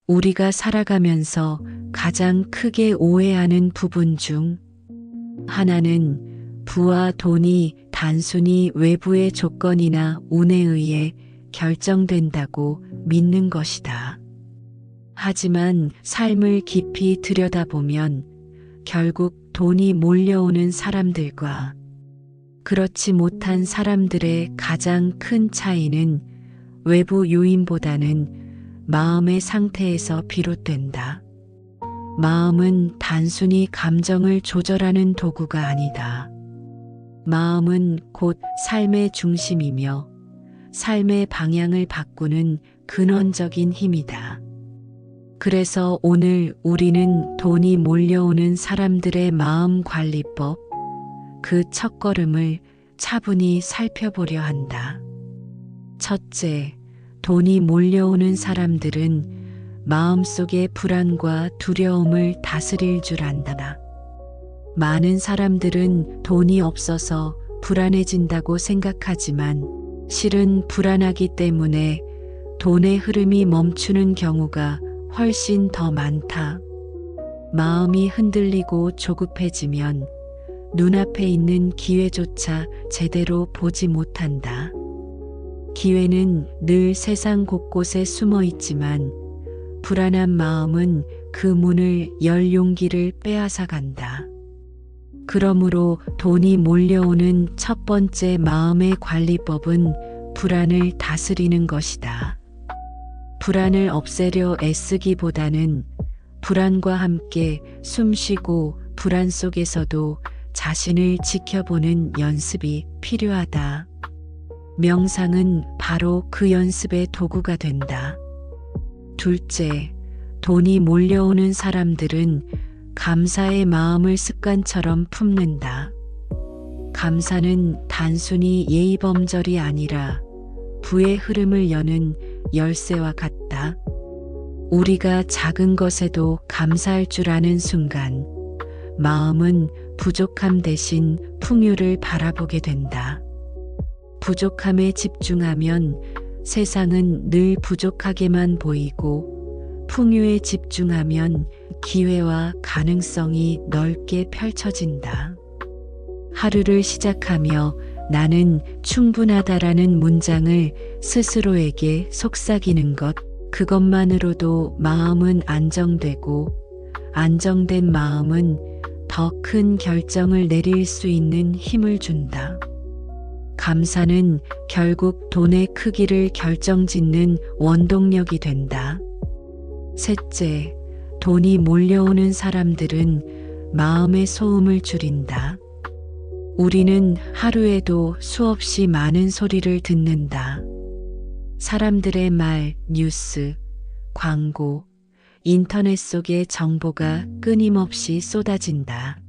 우리가 살아가면서 가장 크게 오해하는 부분 중 하나는 부와 돈이 단순히 외부의 조건이나 운에 의해 결정된다고 믿는 것이다. 하지만 삶을 깊이 들여다보면 결국 돈이 몰려오는 사람들과 그렇지 못한 사람들의 가장 큰 차이는 외부 요인보다는 마음의 상태에서 비롯된다. 마음은 단순히 감정을 조절하는 도구가 아니다. 마음은 곧 삶의 중심이며 삶의 방향을 바꾸는 근원적인 힘이다. 그래서 오늘 우리는 돈이 몰려오는 사람들의 마음 관리법, 그 첫걸음을 차분히 살펴보려 한다. 첫째, 돈이 몰려오는 사람들은 마음속의 불안과 두려움을 다스릴 줄 안다. 많은 사람들은 돈이 없어서 불안해진다고 생각하지만 실은 불안하기 때문에 돈의 흐름이 멈추는 경우가 훨씬 더 많다. 마음이 흔들리고 조급해지면 눈앞에 있는 기회조차 제대로 보지 못한다. 기회는 늘 세상 곳곳에 숨어 있지만 불안한 마음은 그 문을 열 용기를 빼앗아 간다. 그러므로 돈이 몰려오는 첫 번째 마음의 관리법은 불안을 다스리는 것이다. 불안을 없애려 애쓰기보다는 불안과 함께 숨쉬고 불안 속에서도 자신을 지켜보는 연습이 필요하다. 명상은 바로 그 연습의 도구가 된다. 둘째, 돈이 몰려오는 사람들은 감사의 마음을 습관처럼 품는다. 감사는 단순히 예의범절이 아니라 부의 흐름을 여는 열쇠와 같다. 우리가 작은 것에도 감사할 줄 아는 순간 마음은 부족함 대신 풍요를 바라보게 된다. 부족함에 집중하면 세상은 늘 부족하게만 보이고 풍요에 집중하면 기회와 가능성이 넓게 펼쳐진다. 하루를 시작하며 나는 충분하다라는 문장을 스스로에게 속삭이는 것, 그것만으로도 마음은 안정되고 안정된 마음은 더 큰 결정을 내릴 수 있는 힘을 준다. 감사는 결국 돈의 크기를 결정짓는 원동력이 된다. 셋째, 돈이 몰려오는 사람들은 마음의 소음을 줄인다. 우리는 하루에도 수없이 많은 소리를 듣는다. 사람들의 말, 뉴스, 광고, 인터넷 속의 정보가 끊임없이 쏟아진다.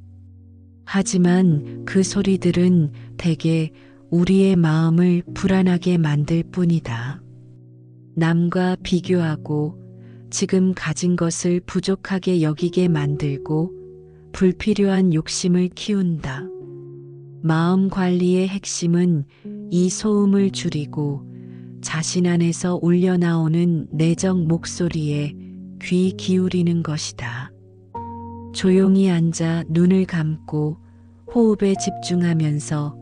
하지만 그 소리들은 대개 우리의 마음을 불안하게 만들 뿐이다. 남과 비교하고 지금 가진 것을 부족하게 여기게 만들고 불필요한 욕심을 키운다. 마음 관리의 핵심은 이 소음을 줄이고 자신 안에서 울려나오는 내적 목소리에 귀 기울이는 것이다. 조용히 앉아 눈을 감고 호흡에 집중하면서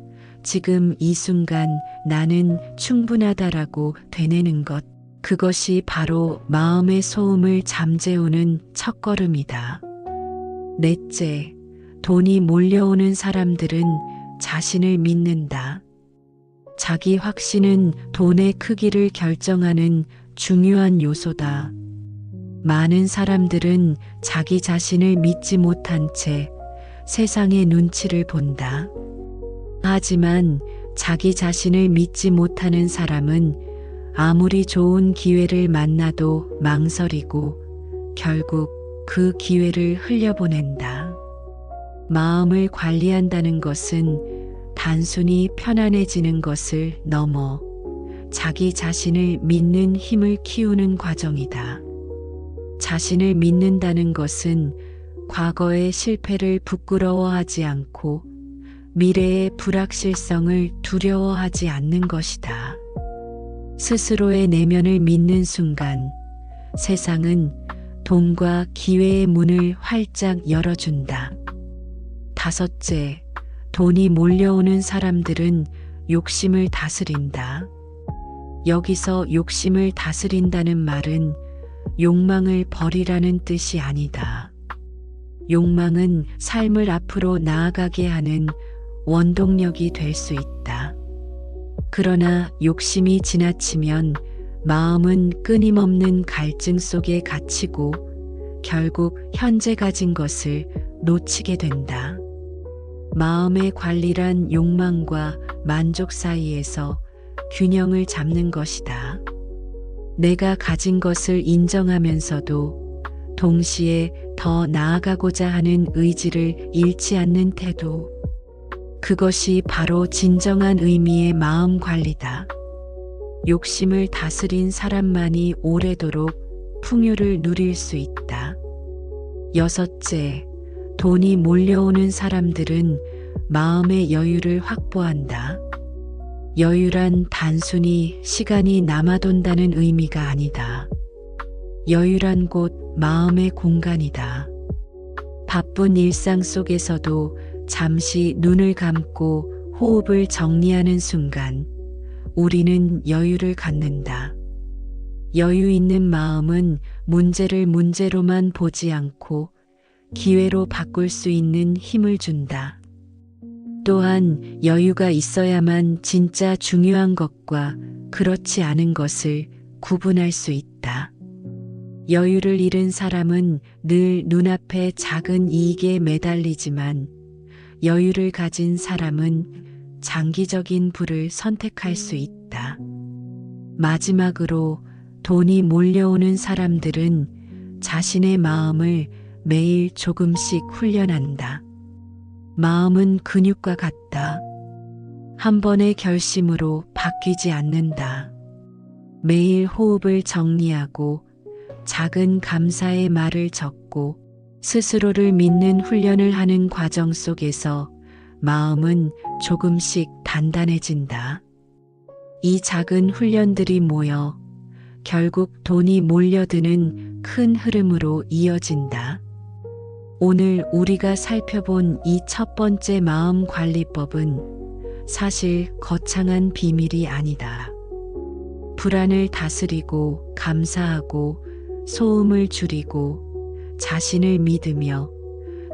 지금 이 순간 나는 충분하다라고 되뇌는 것, 그것이 바로 마음의 소음을 잠재우는 첫걸음이다. 넷째, 돈이 몰려오는 사람들은 자신을 믿는다. 자기 확신은 돈의 크기를 결정하는 중요한 요소다. 많은 사람들은 자기 자신을 믿지 못한 채 세상의 눈치를 본다. 하지만 자기 자신을 믿지 못하는 사람은 아무리 좋은 기회를 만나도 망설이고 결국 그 기회를 흘려보낸다. 마음을 관리한다는 것은 단순히 편안해지는 것을 넘어 자기 자신을 믿는 힘을 키우는 과정이다. 자신을 믿는다는 것은 과거의 실패를 부끄러워하지 않고 미래의 불확실성을 두려워하지 않는 것이다. 스스로의 내면을 믿는 순간 세상은 돈과 기회의 문을 활짝 열어준다. 다섯째, 돈이 몰려오는 사람들은 욕심을 다스린다. 여기서 욕심을 다스린다는 말은 욕망을 버리라는 뜻이 아니다. 욕망은 삶을 앞으로 나아가게 하는 원동력이 될 수 있다. 그러나 욕심이 지나치면 마음은 끊임없는 갈증 속에 갇히고 결국 현재 가진 것을 놓치게 된다. 마음의 관리란 욕망과 만족 사이에서 균형을 잡는 것이다. 내가 가진 것을 인정하면서도 동시에 더 나아가고자 하는 의지를 잃지 않는 태도. 그것이 바로 진정한 의미의 마음 관리다. 욕심을 다스린 사람만이 오래도록 풍요를 누릴 수 있다. 여섯째, 돈이 몰려오는 사람들은 마음의 여유를 확보한다. 여유란 단순히 시간이 남아돈다는 의미가 아니다. 여유란 곧 마음의 공간이다. 바쁜 일상 속에서도 잠시 눈을 감고 호흡을 정리하는 순간 우리는 여유를 갖는다. 여유 있는 마음은 문제를 문제로만 보지 않고 기회로 바꿀 수 있는 힘을 준다. 또한 여유가 있어야만 진짜 중요한 것과 그렇지 않은 것을 구분할 수 있다. 여유를 잃은 사람은 늘 눈앞에 작은 이익에 매달리지만 여유를 가진 사람은 장기적인 부를 선택할 수 있다. 마지막으로 돈이 몰려오는 사람들은 자신의 마음을 매일 조금씩 훈련한다. 마음은 근육과 같다. 한 번의 결심으로 바뀌지 않는다. 매일 호흡을 정리하고 작은 감사의 말을 적고 스스로를 믿는 훈련을 하는 과정 속에서 마음은 조금씩 단단해진다. 이 작은 훈련들이 모여 결국 돈이 몰려드는 큰 흐름으로 이어진다. 오늘 우리가 살펴본 이 첫 번째 마음 관리법은 사실 거창한 비밀이 아니다. 불안을 다스리고 감사하고 소음을 줄이고 자신을 믿으며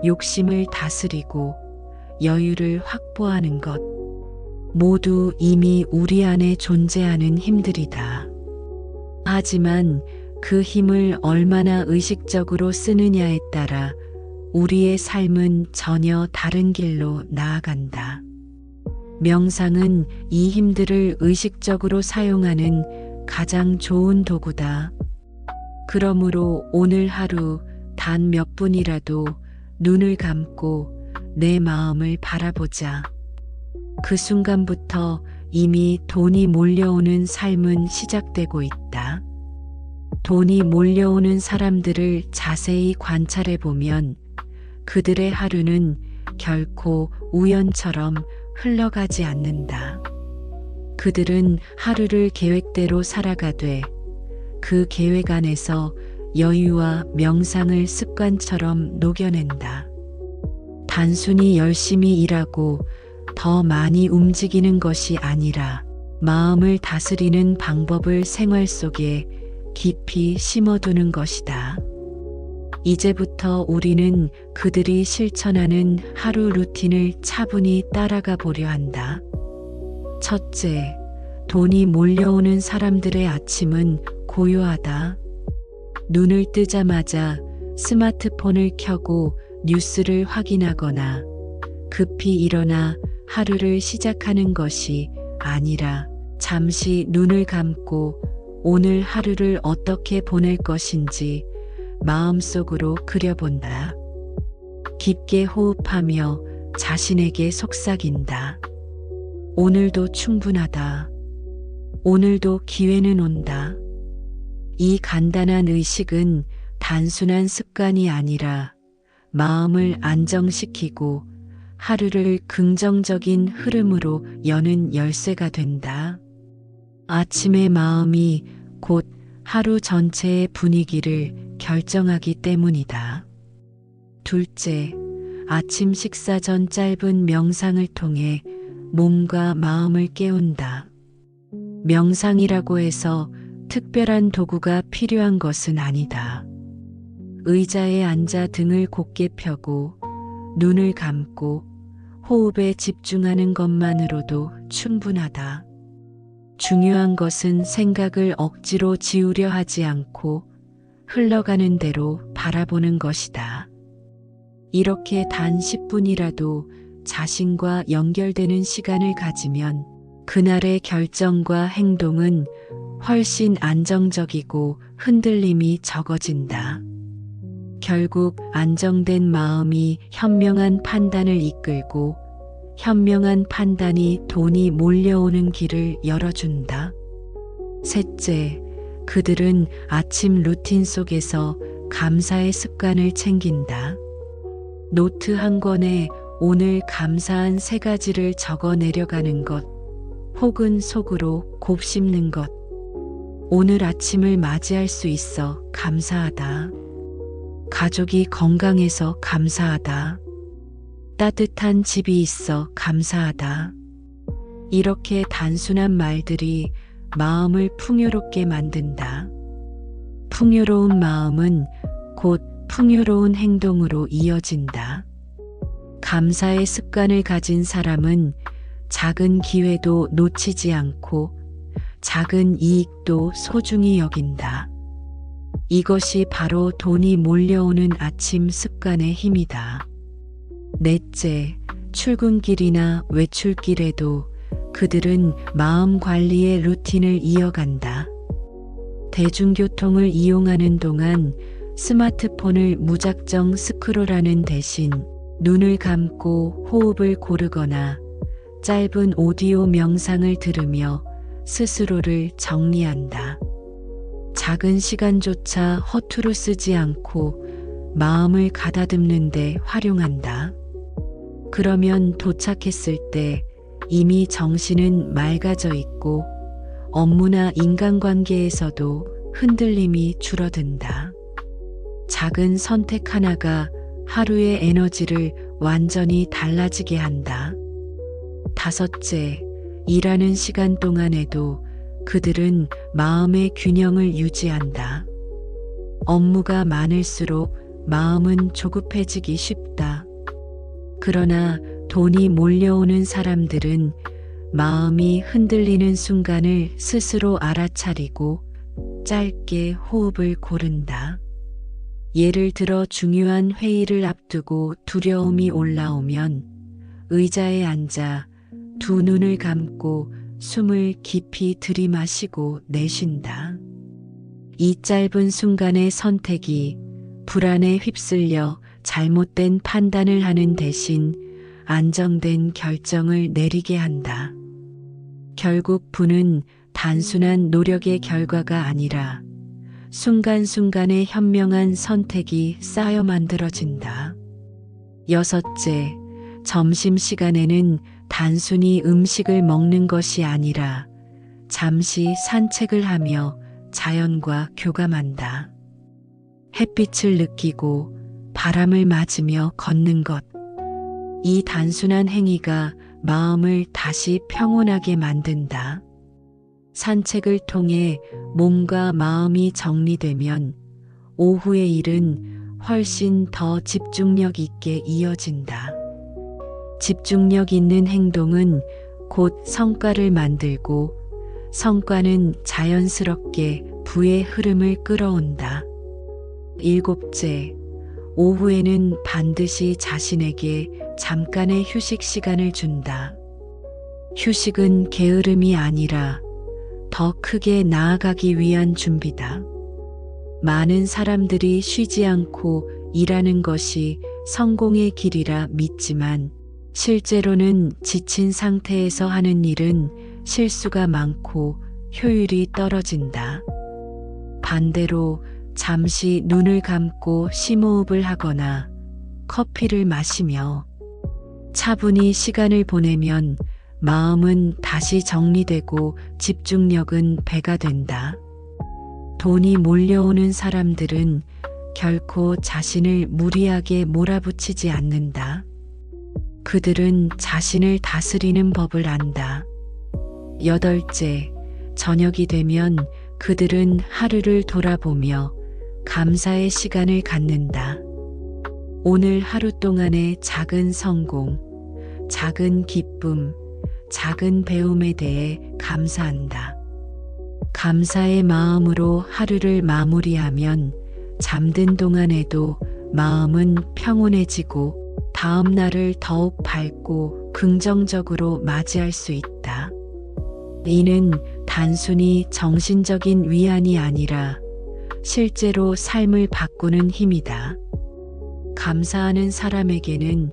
욕심을 다스리고 여유를 확보하는 것 모두 이미 우리 안에 존재하는 힘들이다. 하지만 그 힘을 얼마나 의식적으로 쓰느냐에 따라 우리의 삶은 전혀 다른 길로 나아간다. 명상은 이 힘들을 의식적으로 사용하는 가장 좋은 도구다. 그러므로 오늘 하루 단 몇 분이라도 눈을 감고 내 마음을 바라보자. 그 순간부터 이미 돈이 몰려오는 삶은 시작되고 있다. 돈이 몰려오는 사람들을 자세히 관찰해 보면 그들의 하루는 결코 우연처럼 흘러가지 않는다. 그들은 하루를 계획대로 살아가되 그 계획 안에서 여유와 명상을 습관처럼 녹여낸다. 단순히 열심히 일하고 더 많이 움직이는 것이 아니라 마음을 다스리는 방법을 생활 속에 깊이 심어두는 것이다. 이제부터 우리는 그들이 실천하는 하루 루틴을 차분히 따라가 보려 한다. 첫째, 돈이 몰려오는 사람들의 아침은 고요하다. 눈을 뜨자마자 스마트폰을 켜고 뉴스를 확인하거나 급히 일어나 하루를 시작하는 것이 아니라 잠시 눈을 감고 오늘 하루를 어떻게 보낼 것인지 마음속으로 그려본다. 깊게 호흡하며 자신에게 속삭인다. 오늘도 충분하다. 오늘도 기회는 온다. 이 간단한 의식은 단순한 습관이 아니라 마음을 안정시키고 하루를 긍정적인 흐름으로 여는 열쇠가 된다. 아침의 마음이 곧 하루 전체의 분위기를 결정하기 때문이다. 둘째, 아침 식사 전 짧은 명상을 통해 몸과 마음을 깨운다. 명상이라고 해서 특별한 도구가 필요한 것은 아니다. 의자에 앉아 등을 곧게 펴고 눈을 감고 호흡에 집중하는 것만으로도 충분하다. 중요한 것은 생각을 억지로 지우려 하지 않고 흘러가는 대로 바라보는 것이다. 이렇게 단 10분이라도 자신과 연결되는 시간을 가지면 그날의 결정과 행동은 훨씬 안정적이고 흔들림이 적어진다. 결국 안정된 마음이 현명한 판단을 이끌고 현명한 판단이 돈이 몰려오는 길을 열어준다. 셋째, 그들은 아침 루틴 속에서 감사의 습관을 챙긴다. 노트 한 권에 오늘 감사한 3가지를 적어 내려가는 것, 혹은 속으로 곱씹는 것. 오늘 아침을 맞이할 수 있어 감사하다. 가족이 건강해서 감사하다. 따뜻한 집이 있어 감사하다. 이렇게 단순한 말들이 마음을 풍요롭게 만든다. 풍요로운 마음은 곧 풍요로운 행동으로 이어진다. 감사의 습관을 가진 사람은 작은 기회도 놓치지 않고 작은 이익도 소중히 여긴다. 이것이 바로 돈이 몰려오는 아침 습관의 힘이다. 넷째, 출근길이나 외출길에도 그들은 마음 관리의 루틴을 이어간다. 대중교통을 이용하는 동안 스마트폰을 무작정 스크롤하는 대신 눈을 감고 호흡을 고르거나 짧은 오디오 명상을 들으며 스스로를 정리한다. 작은 시간조차 허투루 쓰지 않고 마음을 가다듬는 데 활용한다. 그러면 도착했을 때 이미 정신은 맑아져 있고 업무나 인간관계에서도 흔들림이 줄어든다. 작은 선택 하나가 하루의 에너지를 완전히 달라지게 한다. 다섯째, 일하는 시간 동안에도 그들은 마음의 균형을 유지한다. 업무가 많을수록 마음은 조급해지기 쉽다. 그러나 돈이 몰려오는 사람들은 마음이 흔들리는 순간을 스스로 알아차리고 짧게 호흡을 고른다. 예를 들어 중요한 회의를 앞두고 두려움이 올라오면 의자에 앉아 두 눈을 감고 숨을 깊이 들이마시고 내쉰다. 이 짧은 순간의 선택이 불안에 휩쓸려 잘못된 판단을 하는 대신 안정된 결정을 내리게 한다. 결국 부는 단순한 노력의 결과가 아니라 순간순간의 현명한 선택이 쌓여 만들어진다. 여섯째, 점심시간에는 단순히 음식을 먹는 것이 아니라 잠시 산책을 하며 자연과 교감한다. 햇빛을 느끼고 바람을 맞으며 걷는 것. 이 단순한 행위가 마음을 다시 평온하게 만든다. 산책을 통해 몸과 마음이 정리되면 오후의 일은 훨씬 더 집중력 있게 이어진다. 집중력 있는 행동은 곧 성과를 만들고 성과는 자연스럽게 부의 흐름을 끌어온다. 일곱째, 오후에는 반드시 자신에게 잠깐의 휴식 시간을 준다. 휴식은 게으름이 아니라 더 크게 나아가기 위한 준비다. 많은 사람들이 쉬지 않고 일하는 것이 성공의 길이라 믿지만 실제로는 지친 상태에서 하는 일은 실수가 많고 효율이 떨어진다. 반대로 잠시 눈을 감고 심호흡을 하거나 커피를 마시며 차분히 시간을 보내면 마음은 다시 정리되고 집중력은 배가 된다. 돈이 몰려오는 사람들은 결코 자신을 무리하게 몰아붙이지 않는다. 그들은 자신을 다스리는 법을 안다. 여덟째, 저녁이 되면 그들은 하루를 돌아보며 감사의 시간을 갖는다. 오늘 하루 동안의 작은 성공, 작은 기쁨, 작은 배움에 대해 감사한다. 감사의 마음으로 하루를 마무리하면 잠든 동안에도 마음은 평온해지고 다음 날을 더욱 밝고 긍정적으로 맞이할 수 있다. 이는 단순히 정신적인 위안이 아니라 실제로 삶을 바꾸는 힘이다. 감사하는 사람에게는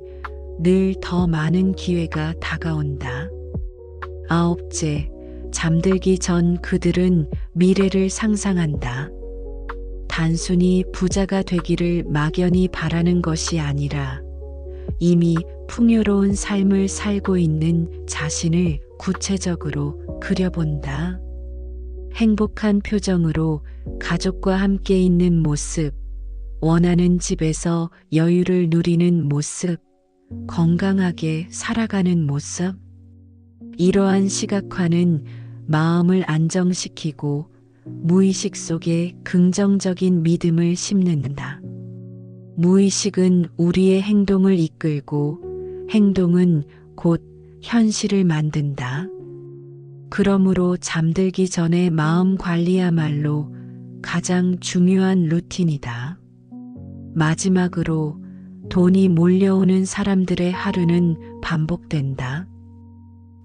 늘 더 많은 기회가 다가온다. 아홉째, 잠들기 전 그들은 미래를 상상한다. 단순히 부자가 되기를 막연히 바라는 것이 아니라 이미 풍요로운 삶을 살고 있는 자신을 구체적으로 그려본다. 행복한 표정으로 가족과 함께 있는 모습, 원하는 집에서 여유를 누리는 모습, 건강하게 살아가는 모습. 이러한 시각화는 마음을 안정시키고 무의식 속에 긍정적인 믿음을 심는다. 무의식은 우리의 행동을 이끌고 행동은 곧 현실을 만든다. 그러므로 잠들기 전에 마음 관리야말로 가장 중요한 루틴이다. 마지막으로 돈이 몰려오는 사람들의 하루는 반복된다.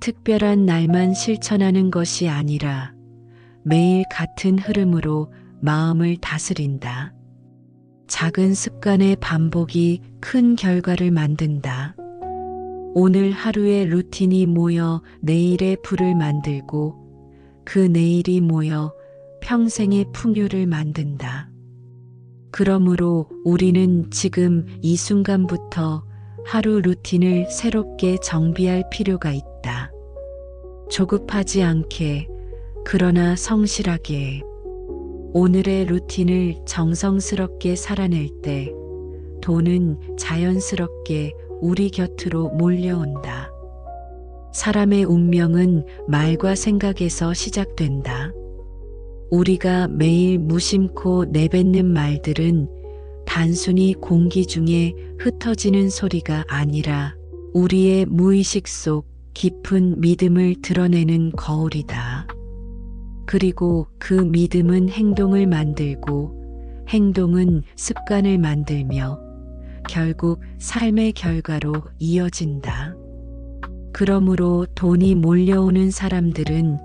특별한 날만 실천하는 것이 아니라 매일 같은 흐름으로 마음을 다스린다. 작은 습관의 반복이 큰 결과를 만든다. 오늘 하루의 루틴이 모여 내일의 불을 만들고 그 내일이 모여 평생의 풍요를 만든다. 그러므로 우리는 지금 이 순간부터 하루 루틴을 새롭게 정비할 필요가 있다. 조급하지 않게, 그러나 성실하게. 오늘의 루틴을 정성스럽게 살아낼 때 돈은 자연스럽게 우리 곁으로 몰려온다. 사람의 운명은 말과 생각에서 시작된다. 우리가 매일 무심코 내뱉는 말들은 단순히 공기 중에 흩어지는 소리가 아니라 우리의 무의식 속 깊은 믿음을 드러내는 거울이다. 그리고 그 믿음은 행동을 만들고 행동은 습관을 만들며 결국 삶의 결과로 이어진다. 그러므로 돈이 몰려오는 사람들은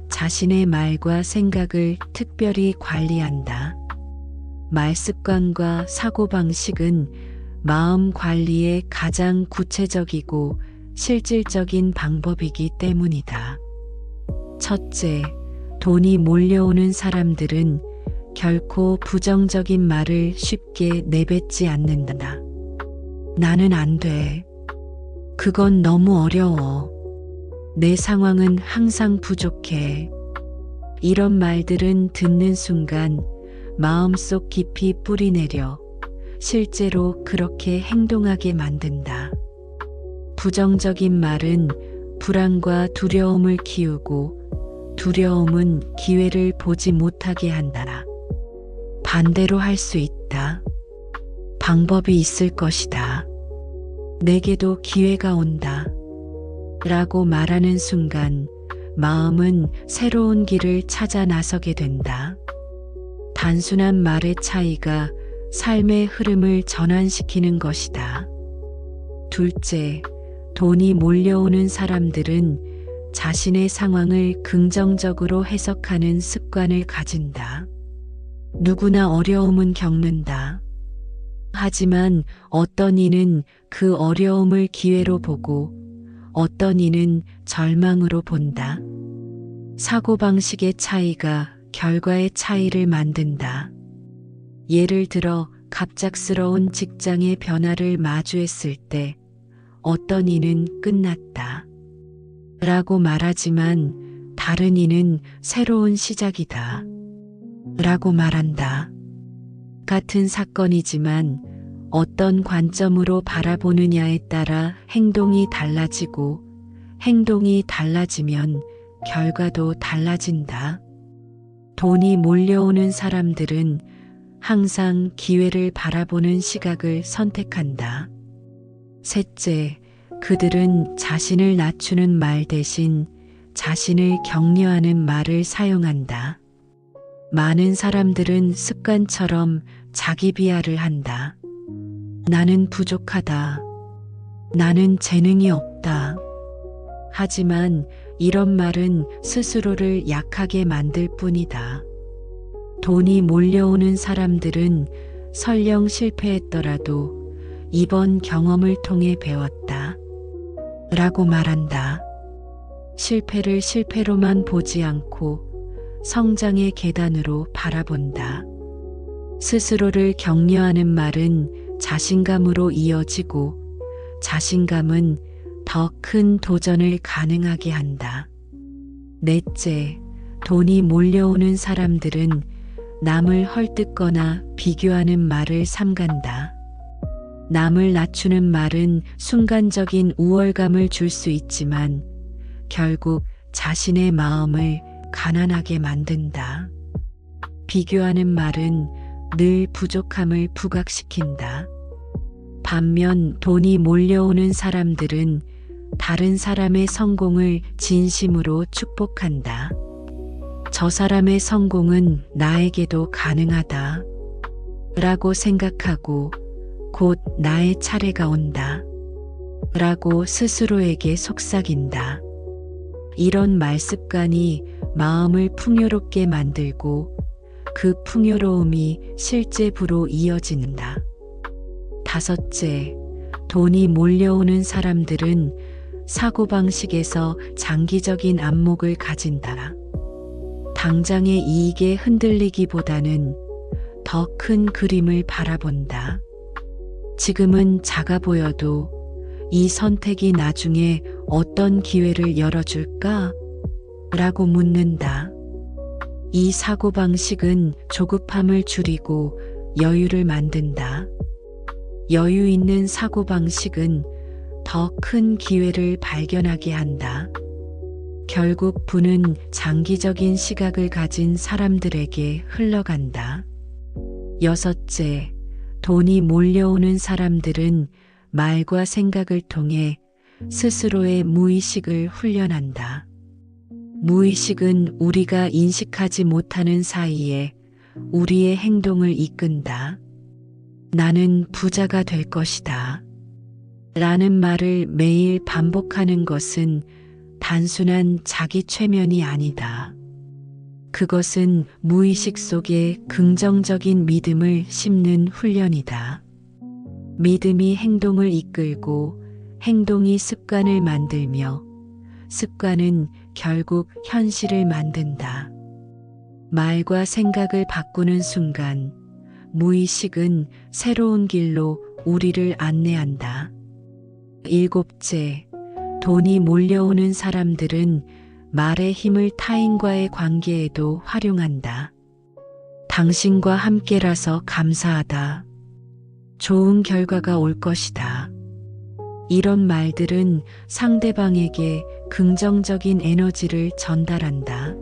자신의 말과 생각을 특별히 관리한다. 말습관과 사고방식은 마음 관리의 가장 구체적이고 실질적인 방법이기 때문이다. 첫째, 돈이 몰려오는 사람들은 결코 부정적인 말을 쉽게 내뱉지 않는다. 나는 안 돼. 그건 너무 어려워. 내 상황은 항상 부족해. 이런 말들은 듣는 순간 마음속 깊이 뿌리내려 실제로 그렇게 행동하게 만든다. 부정적인 말은 불안과 두려움을 키우고 두려움은 기회를 보지 못하게 한다. 반대로 할 수 있다. 방법이 있을 것이다. 내게도 기회가 온다. 라고 말하는 순간 마음은 새로운 길을 찾아 나서게 된다. 단순한 말의 차이가 삶의 흐름을 전환시키는 것이다. 둘째, 돈이 몰려오는 사람들은 자신의 상황을 긍정적으로 해석하는 습관을 가진다. 누구나 어려움은 겪는다. 하지만 어떤 이는 그 어려움을 기회로 보고 어떤 이는 절망으로 본다. 사고방식의 차이가 결과의 차이를 만든다. 예를 들어 갑작스러운 직장의 변화를 마주했을 때 어떤 이는 끝났다. 라고 말하지만 다른 이는 새로운 시작이다. 라고 말한다. 같은 사건이지만 어떤 관점으로 바라보느냐에 따라 행동이 달라지고 행동이 달라지면 결과도 달라진다. 돈이 몰려오는 사람들은 항상 기회를 바라보는 시각을 선택한다. 셋째, 그들은 자신을 낮추는 말 대신 자신을 격려하는 말을 사용한다. 많은 사람들은 습관처럼 자기 비하를 한다. 나는 부족하다. 나는 재능이 없다. 하지만 이런 말은 스스로를 약하게 만들 뿐이다. 돈이 몰려오는 사람들은 설령 실패했더라도 이번 경험을 통해 배웠다. 라고 말한다. 실패를 실패로만 보지 않고 성장의 계단으로 바라본다. 스스로를 격려하는 말은 자신감으로 이어지고 자신감은 더 큰 도전을 가능하게 한다. 넷째, 돈이 몰려오는 사람들은 남을 헐뜯거나 비교하는 말을 삼간다. 남을 낮추는 말은 순간적인 우월감을 줄 수 있지만 결국 자신의 마음을 가난하게 만든다. 비교하는 말은 늘 부족함을 부각시킨다. 반면 돈이 몰려오는 사람들은 다른 사람의 성공을 진심으로 축복한다. 저 사람의 성공은 나에게도 가능하다. 라고 생각하고 곧 나의 차례가 온다. 라고 스스로에게 속삭인다. 이런 말 습관이 마음을 풍요롭게 만들고 그 풍요로움이 실제 부로 이어진다. 다섯째, 돈이 몰려오는 사람들은 사고방식에서 장기적인 안목을 가진다. 당장의 이익에 흔들리기보다는 더 큰 그림을 바라본다. 지금은 작아 보여도 이 선택이 나중에 어떤 기회를 열어줄까? 라고 묻는다. 이 사고방식은 조급함을 줄이고 여유를 만든다. 여유 있는 사고방식은 더 큰 기회를 발견하게 한다. 결국 부는 장기적인 시각을 가진 사람들에게 흘러간다. 여섯째, 돈이 몰려오는 사람들은 말과 생각을 통해 스스로의 무의식을 훈련한다. 무의식은 우리가 인식하지 못하는 사이에 우리의 행동을 이끈다. 나는 부자가 될 것이다. 라는 말을 매일 반복하는 것은 단순한 자기 최면이 아니다. 그것은 무의식 속에 긍정적인 믿음을 심는 훈련이다. 믿음이 행동을 이끌고 행동이 습관을 만들며 습관은 결국 현실을 만든다. 말과 생각을 바꾸는 순간 무의식은 새로운 길로 우리를 안내한다. 일곱째, 돈이 몰려오는 사람들은 말의 힘을 타인과의 관계에도 활용한다. 당신과 함께라서 감사하다. 좋은 결과가 올 것이다. 이런 말들은 상대방에게 긍정적인 에너지를 전달한다.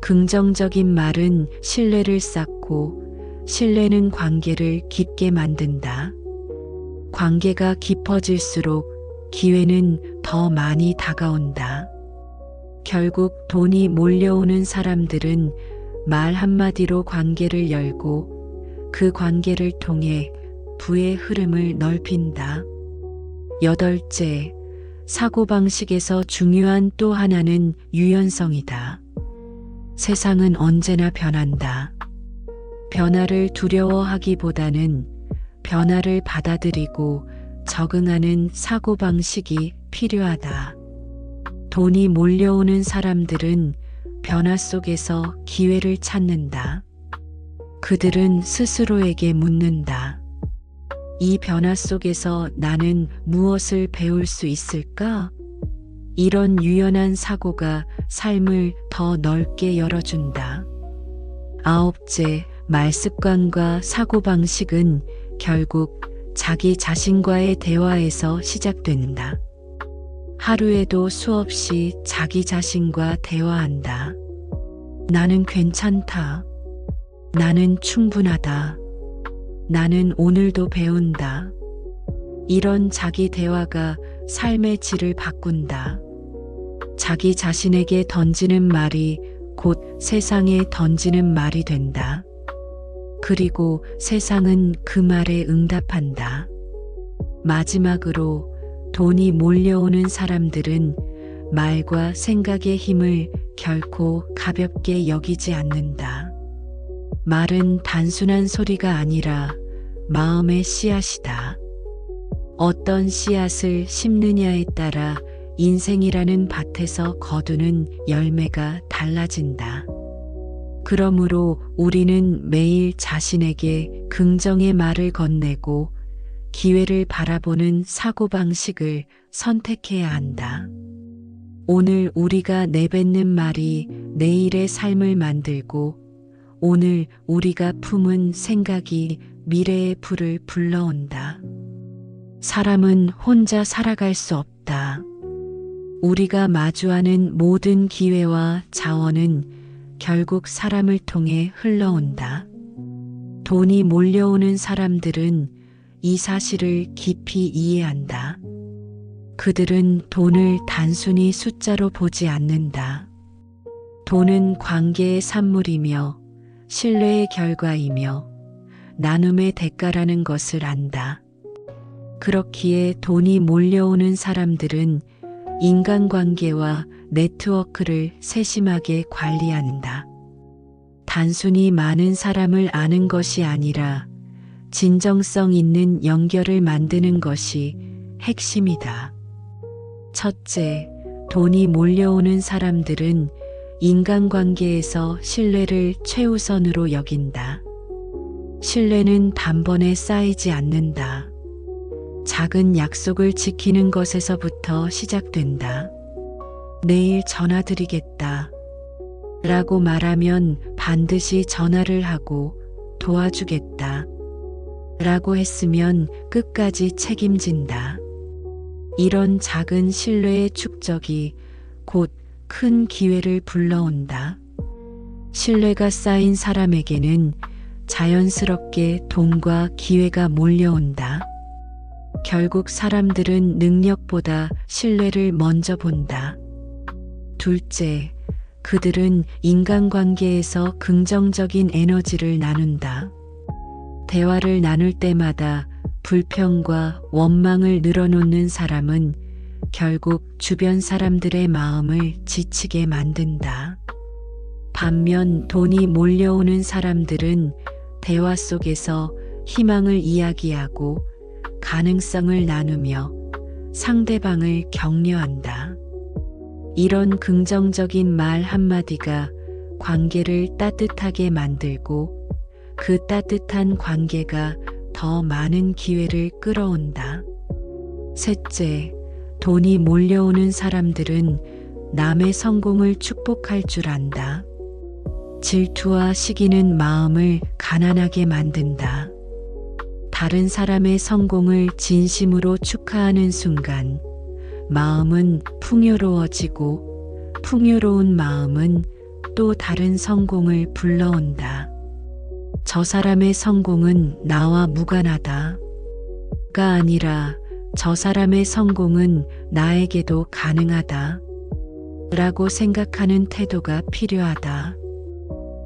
긍정적인 말은 신뢰를 쌓고 신뢰는 관계를 깊게 만든다. 관계가 깊어질수록 기회는 더 많이 다가온다. 결국 돈이 몰려오는 사람들은 말 한마디로 관계를 열고 그 관계를 통해 부의 흐름을 넓힌다. 여덟째, 사고방식에서 중요한 또 하나는 유연성이다. 세상은 언제나 변한다. 변화를 두려워하기보다는 변화를 받아들이고 적응하는 사고방식이 필요하다. 돈이 몰려오는 사람들은 변화 속에서 기회를 찾는다. 그들은 스스로에게 묻는다. 이 변화 속에서 나는 무엇을 배울 수 있을까? 이런 유연한 사고가 삶을 더 넓게 열어준다. 아홉째, 말습관과 사고방식은 결국 자기 자신과의 대화에서 시작된다. 하루에도 수없이 자기 자신과 대화한다. 나는 괜찮다. 나는 충분하다. 나는 오늘도 배운다. 이런 자기 대화가 삶의 질을 바꾼다. 자기 자신에게 던지는 말이 곧 세상에 던지는 말이 된다. 그리고 세상은 그 말에 응답한다. 마지막으로 돈이 몰려오는 사람들은 말과 생각의 힘을 결코 가볍게 여기지 않는다. 말은 단순한 소리가 아니라 마음의 씨앗이다. 어떤 씨앗을 심느냐에 따라 인생이라는 밭에서 거두는 열매가 달라진다. 그러므로 우리는 매일 자신에게 긍정의 말을 건네고 기회를 바라보는 사고방식을 선택해야 한다. 오늘 우리가 내뱉는 말이 내일의 삶을 만들고 오늘 우리가 품은 생각이 미래의 불을 불러온다. 사람은 혼자 살아갈 수 없다. 우리가 마주하는 모든 기회와 자원은 결국 사람을 통해 흘러온다. 돈이 몰려오는 사람들은 이 사실을 깊이 이해한다. 그들은 돈을 단순히 숫자로 보지 않는다. 돈은 관계의 산물이며 신뢰의 결과이며 나눔의 대가라는 것을 안다. 그렇기에 돈이 몰려오는 사람들은 인간관계와 네트워크를 세심하게 관리한다. 단순히 많은 사람을 아는 것이 아니라 진정성 있는 연결을 만드는 것이 핵심이다. 첫째, 돈이 몰려오는 사람들은 인간관계에서 신뢰를 최우선으로 여긴다. 신뢰는 단번에 쌓이지 않는다. 작은 약속을 지키는 것에서부터 시작된다. 내일 전화드리겠다. 라고 말하면 반드시 전화를 하고 도와주겠다. 라고 했으면 끝까지 책임진다. 이런 작은 신뢰의 축적이 곧 큰 기회를 불러온다. 신뢰가 쌓인 사람에게는 자연스럽게 돈과 기회가 몰려온다. 결국 사람들은 능력보다 신뢰를 먼저 본다. 둘째, 그들은 인간관계에서 긍정적인 에너지를 나눈다. 대화를 나눌 때마다 불평과 원망을 늘어놓는 사람은 결국 주변 사람들의 마음을 지치게 만든다. 반면 돈이 몰려오는 사람들은 대화 속에서 희망을 이야기하고 가능성을 나누며 상대방을 격려한다. 이런 긍정적인 말 한마디가 관계를 따뜻하게 만들고 그 따뜻한 관계가 더 많은 기회를 끌어온다. 셋째, 돈이 몰려오는 사람들은 남의 성공을 축복할 줄 안다. 질투와 시기는 마음을 가난하게 만든다. 다른 사람의 성공을 진심으로 축하하는 순간 마음은 풍요로워지고 풍요로운 마음은 또 다른 성공을 불러온다. 저 사람의 성공은 나와 무관하다가 아니라 저 사람의 성공은 나에게도 가능하다 라고 생각하는 태도가 필요하다.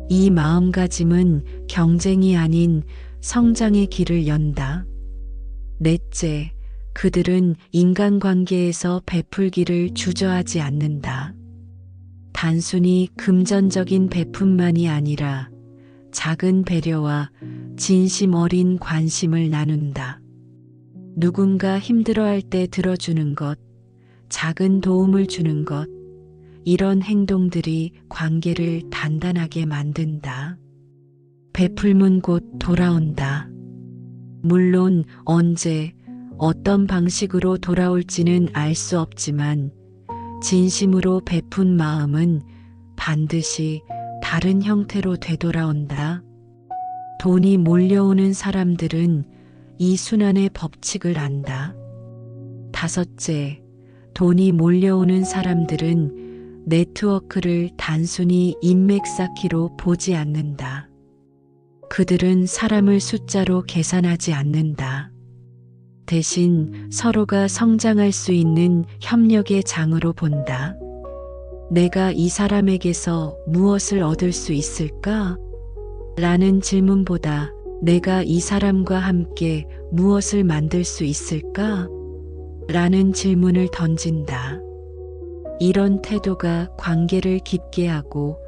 이 마음가짐은 경쟁이 아닌 성장의 길을 연다. 넷째, 그들은 인간관계에서 베풀기를 주저하지 않는다. 단순히 금전적인 베품만이 아니라 작은 배려와 진심 어린 관심을 나눈다. 누군가 힘들어할 때 들어주는 것, 작은 도움을 주는 것, 이런 행동들이 관계를 단단하게 만든다. 베풀면 곧 돌아온다. 물론 언제, 어떤 방식으로 돌아올지는 알 수 없지만 진심으로 베푼 마음은 반드시 다른 형태로 되돌아온다. 돈이 몰려오는 사람들은 이 순환의 법칙을 안다. 다섯째, 돈이 몰려오는 사람들은 네트워크를 단순히 인맥 쌓기로 보지 않는다. 그들은 사람을 숫자로 계산하지 않는다. 대신 서로가 성장할 수 있는 협력의 장으로 본다. 내가 이 사람에게서 무엇을 얻을 수 있을까? 라는 질문보다 내가 이 사람과 함께 무엇을 만들 수 있을까? 라는 질문을 던진다. 이런 태도가 관계를 깊게 하고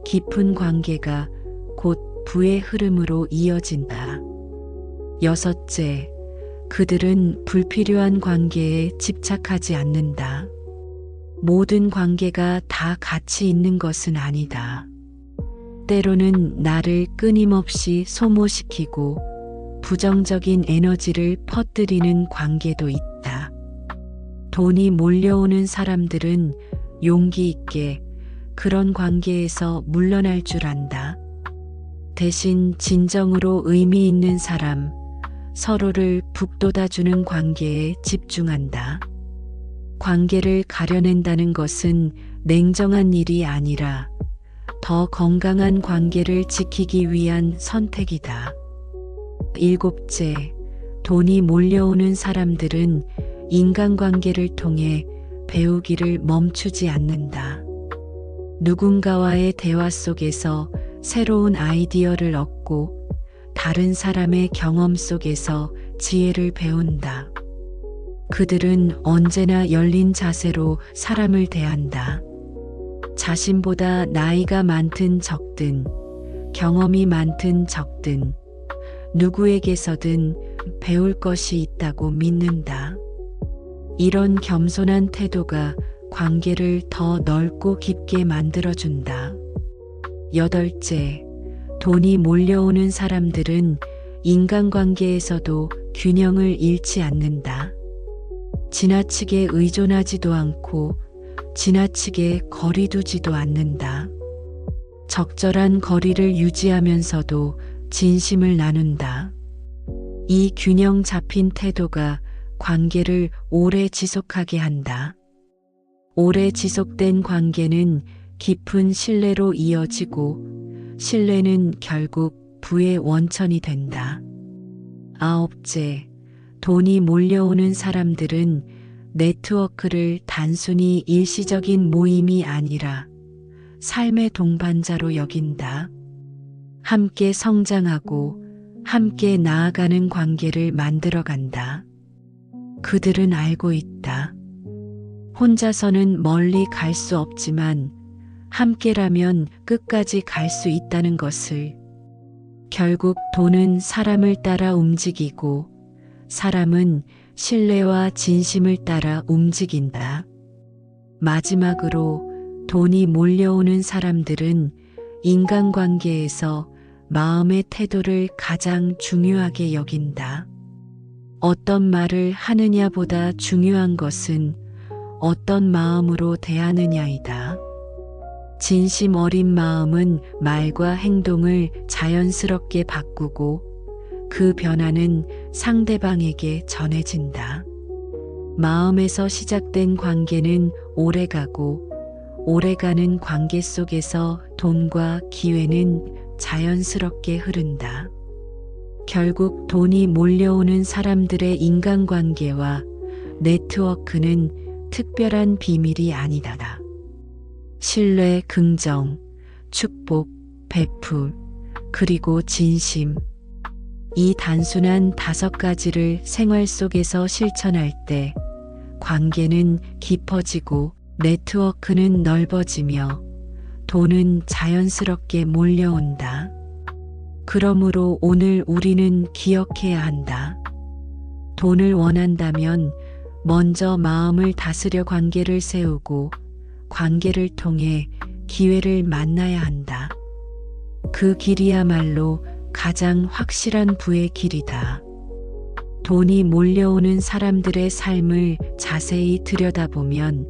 깊은 관계가 곧 부의 흐름으로 이어진다. 여섯째, 그들은 불필요한 관계에 집착하지 않는다. 모든 관계가 다 가치 있는 것은 아니다. 때로는 나를 끊임없이 소모시키고 부정적인 에너지를 퍼뜨리는 관계도 있다. 돈이 몰려오는 사람들은 용기 있게 그런 관계에서 물러날 줄 안다. 대신 진정으로 의미 있는 사람, 서로를 북돋아주는 관계에 집중한다. 관계를 가려낸다는 것은 냉정한 일이 아니라 더 건강한 관계를 지키기 위한 선택이다. 일곱째, 돈이 몰려오는 사람들은 인간관계를 통해 배우기를 멈추지 않는다. 누군가와의 대화 속에서 새로운 아이디어를 얻고 다른 사람의 경험 속에서 지혜를 배운다. 그들은 언제나 열린 자세로 사람을 대한다. 자신보다 나이가 많든 적든, 경험이 많든 적든, 누구에게서든 배울 것이 있다고 믿는다. 이런 겸손한 태도가 관계를 더 넓고 깊게 만들어준다. 여덟째, 돈이 몰려오는 사람들은 인간관계에서도 균형을 잃지 않는다. 지나치게 의존하지도 않고 지나치게 거리 두지도 않는다. 적절한 거리를 유지하면서도 진심을 나눈다. 이 균형 잡힌 태도가 관계를 오래 지속하게 한다. 오래 지속된 관계는 깊은 신뢰로 이어지고 신뢰는 결국 부의 원천이 된다. 아홉째, 돈이 몰려오는 사람들은 네트워크를 단순히 일시적인 모임이 아니라 삶의 동반자로 여긴다. 함께 성장하고 함께 나아가는 관계를 만들어간다. 그들은 알고 있다. 혼자서는 멀리 갈 수 없지만 함께라면 끝까지 갈 수 있다는 것을. 결국 돈은 사람을 따라 움직이고 사람은 신뢰와 진심을 따라 움직인다. 마지막으로 돈이 몰려오는 사람들은 인간관계에서 마음의 태도를 가장 중요하게 여긴다. 어떤 말을 하느냐보다 중요한 것은 어떤 마음으로 대하느냐이다. 진심 어린 마음은 말과 행동을 자연스럽게 바꾸고 그 변화는 상대방에게 전해진다. 마음에서 시작된 관계는 오래가고 오래가는 관계 속에서 돈과 기회는 자연스럽게 흐른다. 결국 돈이 몰려오는 사람들의 인간관계와 네트워크는 특별한 비밀이 아니다. 신뢰, 긍정, 축복, 베풀, 그리고 진심. 이 단순한 5가지를 생활 속에서 실천할 때 관계는 깊어지고 네트워크는 넓어지며 돈은 자연스럽게 몰려온다. 그러므로 오늘 우리는 기억해야 한다. 돈을 원한다면 먼저 마음을 다스려 관계를 세우고 관계를 통해 기회를 만나야 한다. 그 길이야말로 가장 확실한 부의 길이다. 돈이 몰려오는 사람들의 삶을 자세히 들여다보면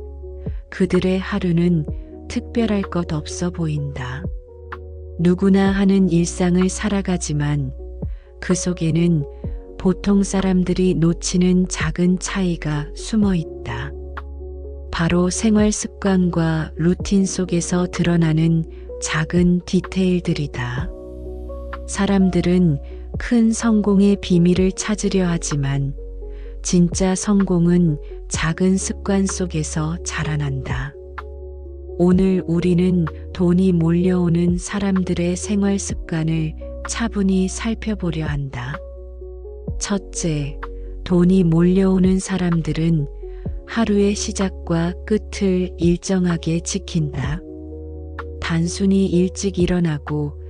그들의 하루는 특별할 것 없어 보인다. 누구나 하는 일상을 살아가지만 그 속에는 보통 사람들이 놓치는 작은 차이가 숨어 있다. 바로 생활 습관과 루틴 속에서 드러나는 작은 디테일들이다. 사람들은 큰 성공의 비밀을 찾으려 하지만 진짜 성공은 작은 습관 속에서 자라난다. 오늘 우리는 돈이 몰려오는 사람들의 생활 습관을 차분히 살펴보려 한다. 첫째, 돈이 몰려오는 사람들은 하루의 시작과 끝을 일정하게 지킨다. 단순히 일찍 일어나고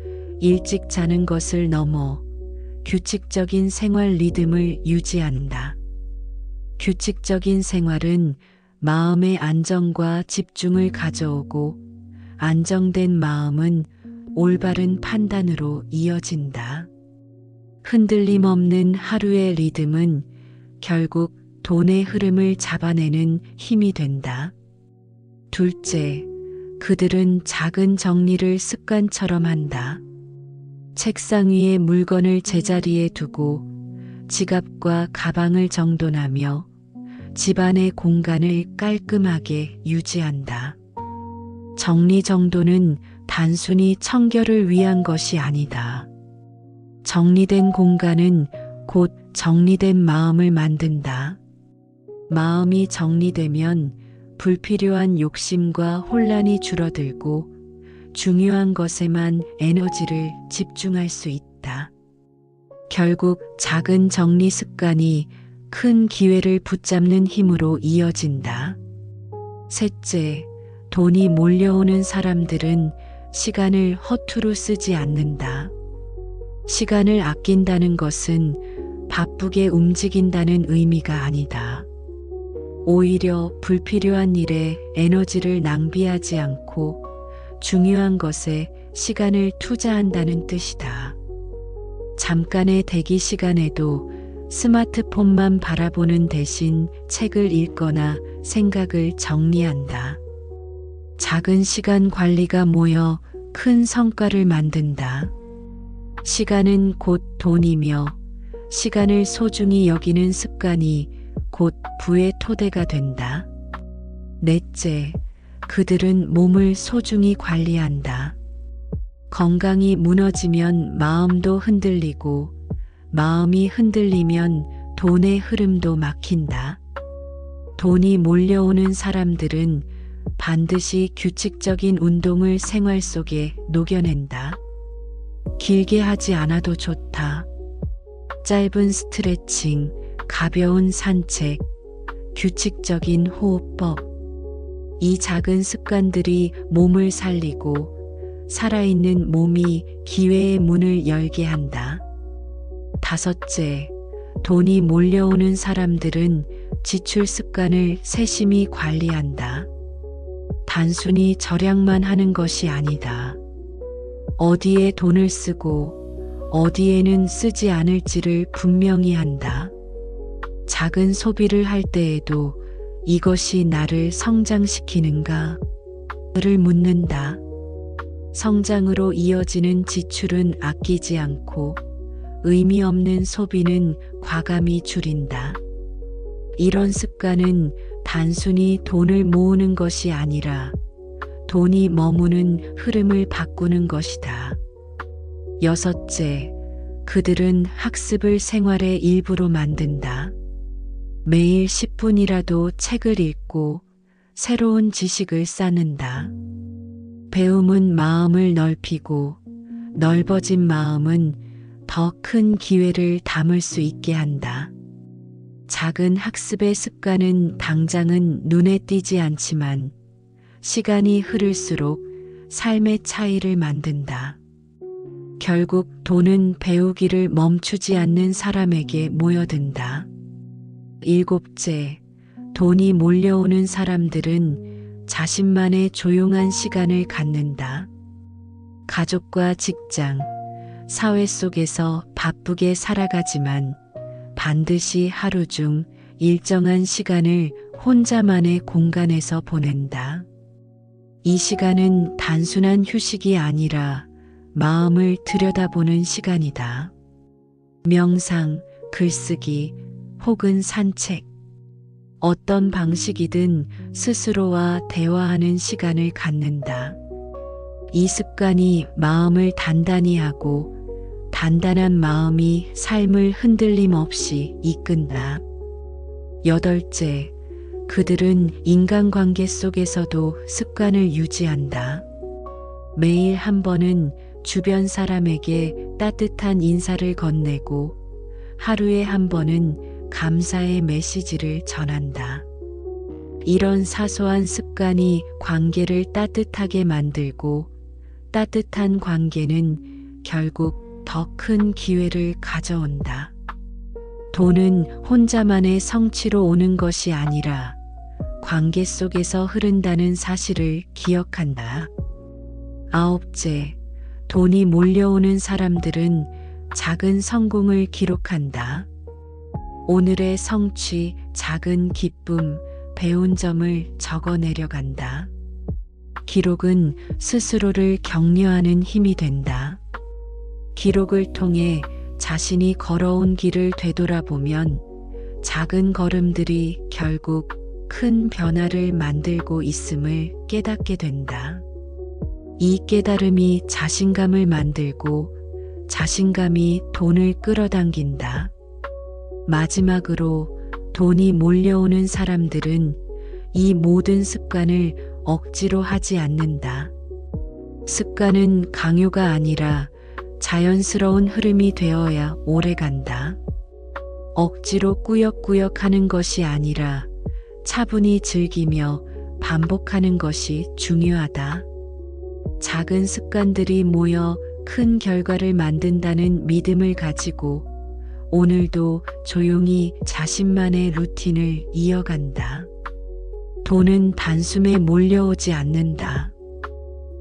일찍 자는 것을 넘어 규칙적인 생활 리듬을 유지한다. 규칙적인 생활은 마음의 안정과 집중을 가져오고 안정된 마음은 올바른 판단으로 이어진다. 흔들림 없는 하루의 리듬은 결국 돈의 흐름을 잡아내는 힘이 된다. 둘째, 그들은 작은 정리를 습관처럼 한다. 책상 위에 물건을 제자리에 두고 지갑과 가방을 정돈하며 집안의 공간을 깔끔하게 유지한다. 정리정돈은 단순히 청결을 위한 것이 아니다. 정리된 공간은 곧 정리된 마음을 만든다. 마음이 정리되면 불필요한 욕심과 혼란이 줄어들고 중요한 것에만 에너지를 집중할 수 있다. 결국 작은 정리 습관이 큰 기회를 붙잡는 힘으로 이어진다. 셋째, 돈이 몰려오는 사람들은 시간을 허투루 쓰지 않는다. 시간을 아낀다는 것은 바쁘게 움직인다는 의미가 아니다. 오히려 불필요한 일에 에너지를 낭비하지 않고 중요한 것에 시간을 투자한다는 뜻이다. 잠깐의 대기 시간에도 스마트폰만 바라보는 대신 책을 읽거나 생각을 정리한다. 작은 시간 관리가 모여 큰 성과를 만든다. 시간은 곧 돈이며 시간을 소중히 여기는 습관이 곧 부의 토대가 된다. 넷째, 그들은 몸을 소중히 관리한다. 건강이 무너지면 마음도 흔들리고 마음이 흔들리면 돈의 흐름도 막힌다. 돈이 몰려오는 사람들은 반드시 규칙적인 운동을 생활 속에 녹여낸다. 길게 하지 않아도 좋다. 짧은 스트레칭, 가벼운 산책, 규칙적인 호흡법. 이 작은 습관들이 몸을 살리고 살아있는 몸이 기회의 문을 열게 한다. 다섯째, 돈이 몰려오는 사람들은 지출 습관을 세심히 관리한다. 단순히 절약만 하는 것이 아니다. 어디에 돈을 쓰고 어디에는 쓰지 않을지를 분명히 한다. 작은 소비를 할 때에도 이것이 나를 성장시키는가? 를 묻는다. 성장으로 이어지는 지출은 아끼지 않고 의미 없는 소비는 과감히 줄인다. 이런 습관은 단순히 돈을 모으는 것이 아니라 돈이 머무는 흐름을 바꾸는 것이다. 여섯째, 그들은 학습을 생활의 일부로 만든다. 매일 10분이라도 책을 읽고 새로운 지식을 쌓는다. 배움은 마음을 넓히고 넓어진 마음은 더 큰 기회를 담을 수 있게 한다. 작은 학습의 습관은 당장은 눈에 띄지 않지만 시간이 흐를수록 삶의 차이를 만든다. 결국 돈은 배우기를 멈추지 않는 사람에게 모여든다. 일곱째, 돈이 몰려오는 사람들은 자신만의 조용한 시간을 갖는다. 가족과 직장, 사회 속에서 바쁘게 살아가지만 반드시 하루 중 일정한 시간을 혼자만의 공간에서 보낸다. 이 시간은 단순한 휴식이 아니라 마음을 들여다보는 시간이다. 명상, 글쓰기, 혹은 산책. 어떤 방식이든 스스로와 대화하는 시간을 갖는다. 이 습관이 마음을 단단히 하고 단단한 마음이 삶을 흔들림 없이 이끈다. 8째, 그들은 인간관계 속에서도 습관을 유지한다. 매일 한 번은 주변 사람에게 따뜻한 인사를 건네고 하루에 한 번은 감사의 메시지를 전한다. 이런 사소한 습관이 관계를 따뜻하게 만들고 따뜻한 관계는 결국 더 큰 기회를 가져온다. 돈은 혼자만의 성취로 오는 것이 아니라 관계 속에서 흐른다는 사실을 기억한다. 9째, 돈이 몰려오는 사람들은 작은 성공을 기록한다. 오늘의 성취, 작은 기쁨, 배운 점을 적어 내려간다. 기록은 스스로를 격려하는 힘이 된다. 기록을 통해 자신이 걸어온 길을 되돌아보면 작은 걸음들이 결국 큰 변화를 만들고 있음을 깨닫게 된다. 이 깨달음이 자신감을 만들고 자신감이 돈을 끌어당긴다. 마지막으로 돈이 몰려오는 사람들은 이 모든 습관을 억지로 하지 않는다. 습관은 강요가 아니라 자연스러운 흐름이 되어야 오래간다. 억지로 꾸역꾸역 하는 것이 아니라 차분히 즐기며 반복하는 것이 중요하다. 작은 습관들이 모여 큰 결과를 만든다는 믿음을 가지고 오늘도 조용히 자신만의 루틴을 이어간다. 돈은 단숨에 몰려오지 않는다.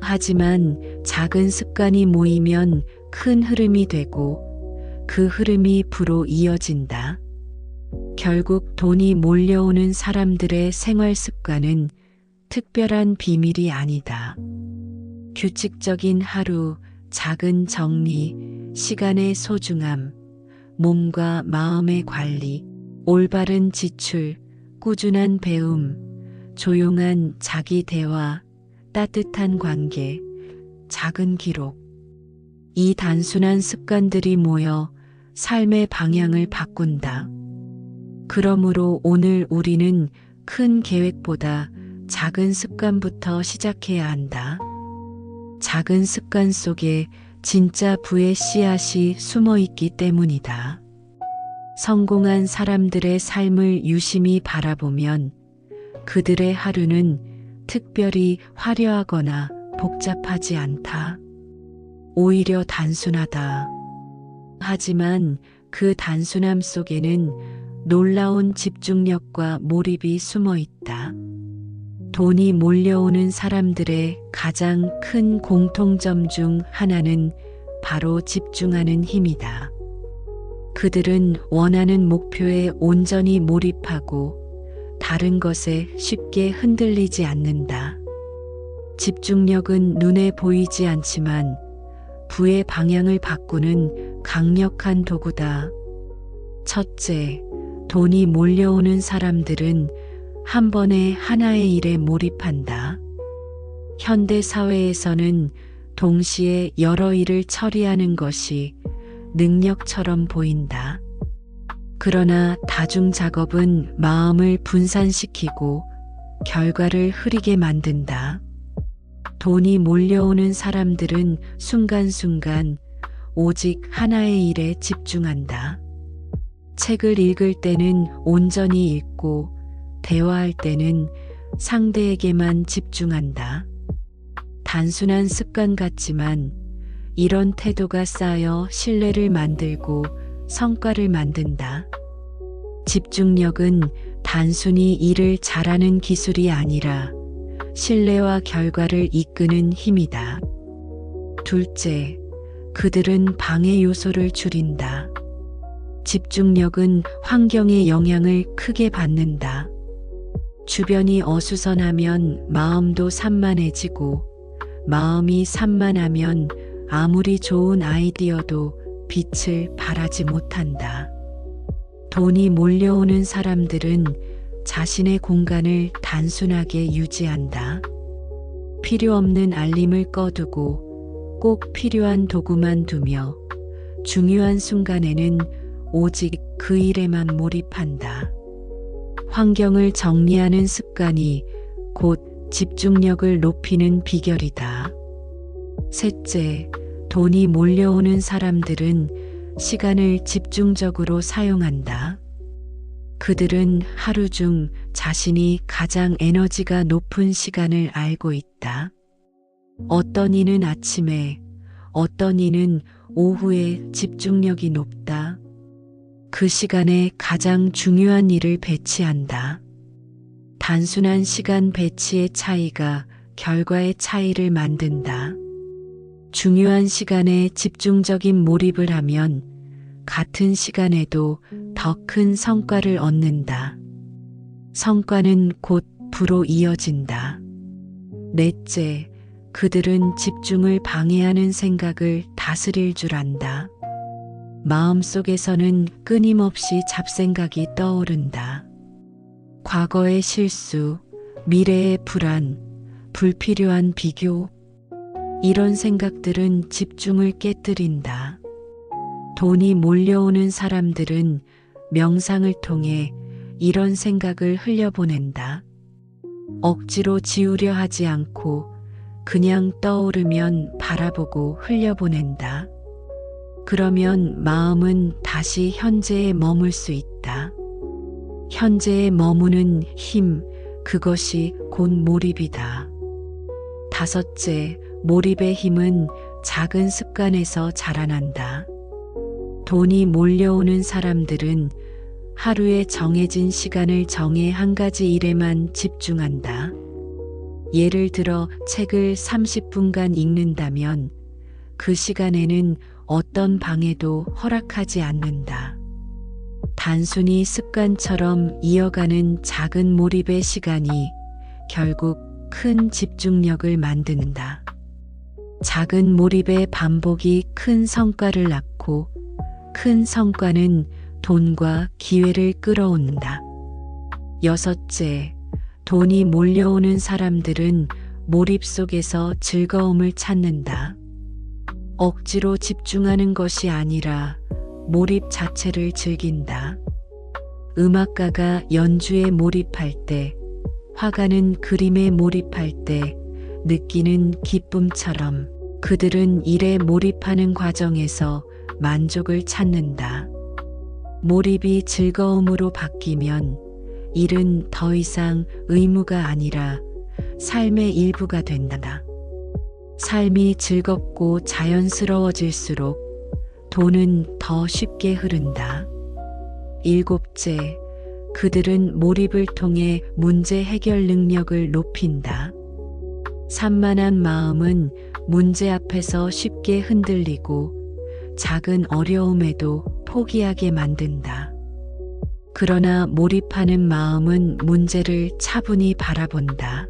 하지만 작은 습관이 모이면 큰 흐름이 되고 그 흐름이 부로 이어진다. 결국 돈이 몰려오는 사람들의 생활 습관은 특별한 비밀이 아니다. 규칙적인 하루, 작은 정리, 시간의 소중함, 몸과 마음의 관리, 올바른 지출, 꾸준한 배움, 조용한 자기 대화, 따뜻한 관계, 작은 기록. 이 단순한 습관들이 모여 삶의 방향을 바꾼다. 그러므로 오늘 우리는 큰 계획보다 작은 습관부터 시작해야 한다. 작은 습관 속에 진짜 부의 씨앗이 숨어 있기 때문이다. 성공한 사람들의 삶을 유심히 바라보면 그들의 하루는 특별히 화려하거나 복잡하지 않다. 오히려 단순하다. 하지만 그 단순함 속에는 놀라운 집중력과 몰입이 숨어 있다. 돈이 몰려오는 사람들의 가장 큰 공통점 중 하나는 바로 집중하는 힘이다. 그들은 원하는 목표에 온전히 몰입하고 다른 것에 쉽게 흔들리지 않는다. 집중력은 눈에 보이지 않지만 부의 방향을 바꾸는 강력한 도구다. 첫째, 돈이 몰려오는 사람들은 한 번에 하나의 일에 몰입한다. 현대 사회에서는 동시에 여러 일을 처리하는 것이 능력처럼 보인다. 그러나 다중 작업은 마음을 분산시키고 결과를 흐리게 만든다. 돈이 몰려오는 사람들은 순간순간 오직 하나의 일에 집중한다. 책을 읽을 때는 온전히 읽고 대화할 때는 상대에게만 집중한다. 단순한 습관 같지만 이런 태도가 쌓여 신뢰를 만들고 성과를 만든다. 집중력은 단순히 일을 잘하는 기술이 아니라 신뢰와 결과를 이끄는 힘이다. 둘째, 그들은 방해 요소를 줄인다. 집중력은 환경의 영향을 크게 받는다. 주변이 어수선하면 마음도 산만해지고 마음이 산만하면 아무리 좋은 아이디어도 빛을 발하지 못한다. 돈이 몰려오는 사람들은 자신의 공간을 단순하게 유지한다. 필요 없는 알림을 꺼두고 꼭 필요한 도구만 두며 중요한 순간에는 오직 그 일에만 몰입한다. 환경을 정리하는 습관이 곧 집중력을 높이는 비결이다. 셋째, 돈이 몰려오는 사람들은 시간을 집중적으로 사용한다. 그들은 하루 중 자신이 가장 에너지가 높은 시간을 알고 있다. 어떤 이는 아침에, 어떤 이는 오후에 집중력이 높다. 그 시간에 가장 중요한 일을 배치한다. 단순한 시간 배치의 차이가 결과의 차이를 만든다. 중요한 시간에 집중적인 몰입을 하면 같은 시간에도 더 큰 성과를 얻는다. 성과는 곧 부로 이어진다. 넷째, 그들은 집중을 방해하는 생각을 다스릴 줄 안다. 마음속에서는 끊임없이 잡생각이 떠오른다. 과거의 실수, 미래의 불안, 불필요한 비교, 이런 생각들은 집중을 깨뜨린다. 돈이 몰려오는 사람들은 명상을 통해 이런 생각을 흘려보낸다. 억지로 지우려 하지 않고 그냥 떠오르면 바라보고 흘려보낸다. 그러면 마음은 다시 현재에 머물 수 있다. 현재에 머무는 힘, 그것이 곧 몰입이다. 다섯째, 몰입의 힘은 작은 습관에서 자라난다. 돈이 몰려오는 사람들은 하루에 정해진 시간을 정해 한 가지 일에만 집중한다. 예를 들어 책을 30분간 읽는다면 그 시간에는 어떤 방해도 허락하지 않는다. 단순히 습관처럼 이어가는 작은 몰입의 시간이 결국 큰 집중력을 만든다. 작은 몰입의 반복이 큰 성과를 낳고 큰 성과는 돈과 기회를 끌어온다. 여섯째, 돈이 몰려오는 사람들은 몰입 속에서 즐거움을 찾는다. 억지로 집중하는 것이 아니라 몰입 자체를 즐긴다. 음악가가 연주에 몰입할 때, 화가는 그림에 몰입할 때 느끼는 기쁨처럼 그들은 일에 몰입하는 과정에서 만족을 찾는다. 몰입이 즐거움으로 바뀌면 일은 더 이상 의무가 아니라 삶의 일부가 된다. 삶이 즐겁고 자연스러워질수록 돈은 더 쉽게 흐른다. 일곱째, 그들은 몰입을 통해 문제 해결 능력을 높인다. 산만한 마음은 문제 앞에서 쉽게 흔들리고 작은 어려움에도 포기하게 만든다. 그러나 몰입하는 마음은 문제를 차분히 바라본다.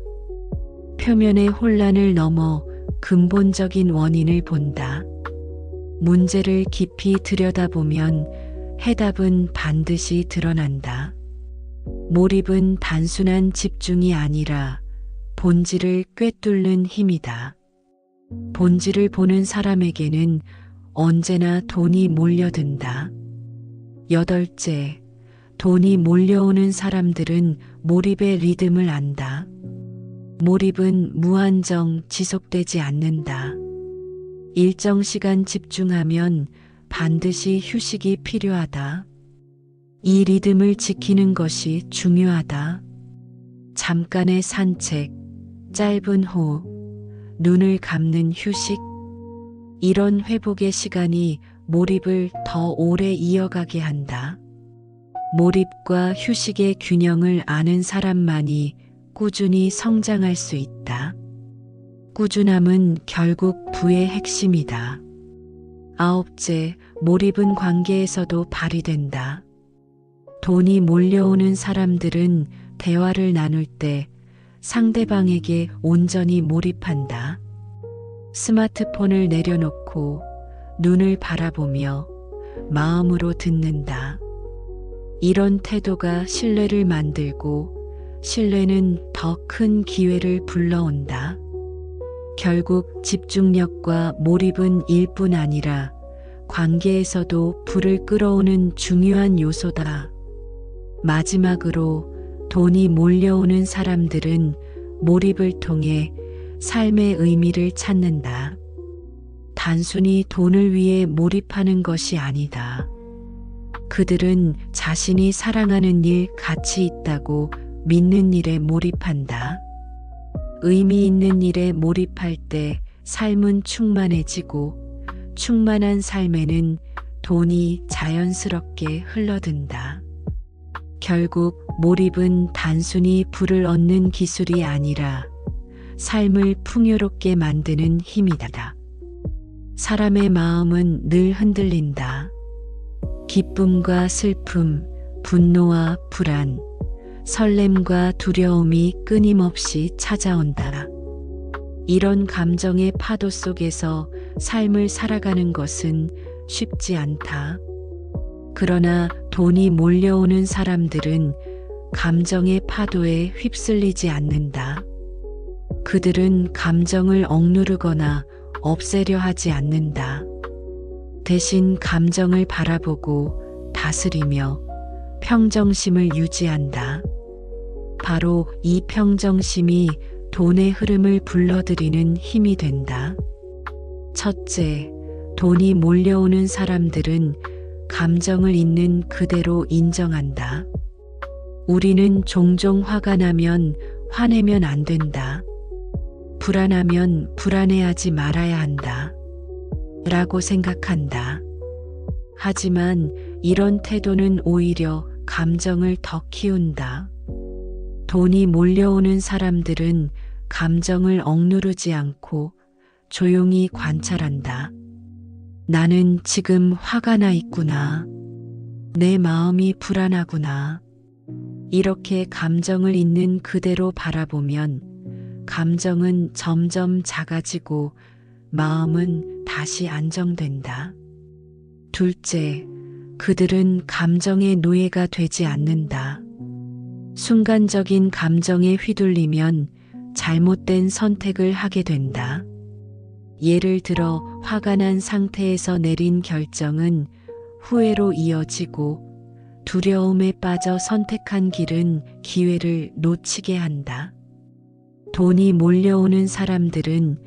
표면의 혼란을 넘어 근본적인 원인을 본다. 문제를 깊이 들여다보면 해답은 반드시 드러난다. 몰입은 단순한 집중이 아니라 본질을 꿰뚫는 힘이다. 본질을 보는 사람에게는 언제나 돈이 몰려든다. 여덟째, 돈이 몰려오는 사람들은 몰입의 리듬을 안다. 몰입은 무한정 지속되지 않는다. 일정 시간 집중하면 반드시 휴식이 필요하다. 이 리듬을 지키는 것이 중요하다. 잠깐의 산책, 짧은 호흡, 눈을 감는 휴식, 이런 회복의 시간이 몰입을 더 오래 이어가게 한다. 몰입과 휴식의 균형을 아는 사람만이 꾸준히 성장할 수 있다. 꾸준함은 결국 부의 핵심이다. 아홉째, 몰입은 관계에서도 발휘된다. 돈이 몰려오는 사람들은 대화를 나눌 때 상대방에게 온전히 몰입한다. 스마트폰을 내려놓고 눈을 바라보며 마음으로 듣는다. 이런 태도가 신뢰를 만들고 신뢰는 더 큰 기회를 불러온다. 결국 집중력과 몰입은 일뿐 아니라 관계에서도 불을 끌어오는 중요한 요소다. 마지막으로 돈이 몰려오는 사람들은 몰입을 통해 삶의 의미를 찾는다. 단순히 돈을 위해 몰입하는 것이 아니다. 그들은 자신이 사랑하는 일, 가치 있다고 믿는 일에 몰입한다. 의미 있는 일에 몰입할 때 삶은 충만해지고 충만한 삶에는 돈이 자연스럽게 흘러든다. 결국 몰입은 단순히 부를 얻는 기술이 아니라 삶을 풍요롭게 만드는 힘이다. 사람의 마음은 늘 흔들린다. 기쁨과 슬픔, 분노와 불안, 설렘과 두려움이 끊임없이 찾아온다. 이런 감정의 파도 속에서 삶을 살아가는 것은 쉽지 않다. 그러나 돈이 몰려오는 사람들은 감정의 파도에 휩쓸리지 않는다. 그들은 감정을 억누르거나 없애려 하지 않는다. 대신 감정을 바라보고 다스리며 평정심을 유지한다. 바로 이 평정심이 돈의 흐름을 불러들이는 힘이 된다. 첫째, 돈이 몰려오는 사람들은 감정을 있는 그대로 인정한다. 우리는 종종 화가 나면 화내면 안 된다. 불안하면 불안해하지 말아야 한다. 라고 생각한다. 하지만 이런 태도는 오히려 감정을 더 키운다. 돈이 몰려오는 사람들은 감정을 억누르지 않고 조용히 관찰한다. 나는 지금 화가 나 있구나. 내 마음이 불안하구나. 이렇게 감정을 있는 그대로 바라보면 감정은 점점 작아지고 마음은 다시 안정된다. 둘째, 그들은 감정의 노예가 되지 않는다. 순간적인 감정에 휘둘리면 잘못된 선택을 하게 된다. 예를 들어 화가 난 상태에서 내린 결정은 후회로 이어지고 두려움에 빠져 선택한 길은 기회를 놓치게 한다. 돈이 몰려오는 사람들은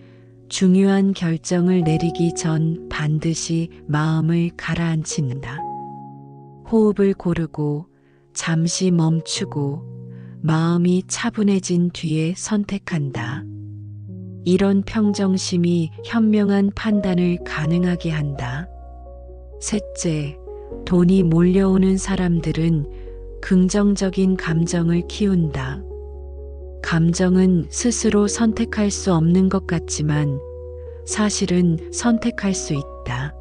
중요한 결정을 내리기 전 반드시 마음을 가라앉힌다. 호흡을 고르고 잠시 멈추고 마음이 차분해진 뒤에 선택한다. 이런 평정심이 현명한 판단을 가능하게 한다. 셋째, 돈이 몰려오는 사람들은 긍정적인 감정을 키운다. 감정은 스스로 선택할 수 없는 것 같지만 사실은 선택할 수 있다.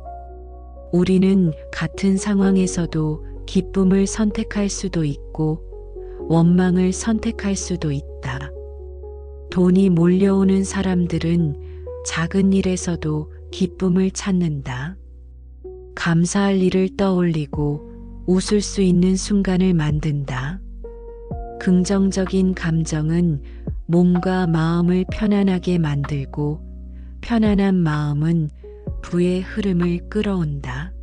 우리는 같은 상황에서도 기쁨을 선택할 수도 있고 원망을 선택할 수도 있다. 돈이 몰려오는 사람들은 작은 일에서도 기쁨을 찾는다. 감사할 일을 떠올리고 웃을 수 있는 순간을 만든다. 긍정적인 감정은 몸과 마음을 편안하게 만들고 편안한 마음은 부의 흐름을 끌어온다.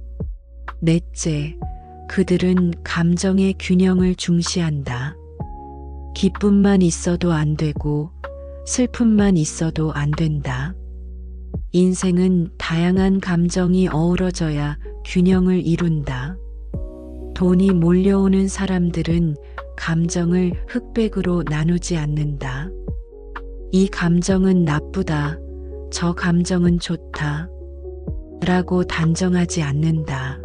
넷째, 그들은 감정의 균형을 중시한다. 기쁨만 있어도 안 되고 슬픔만 있어도 안 된다. 인생은 다양한 감정이 어우러져야 균형을 이룬다. 돈이 몰려오는 사람들은 감정을 흑백으로 나누지 않는다. 이 감정은 나쁘다, 저 감정은 좋다 라고 단정하지 않는다.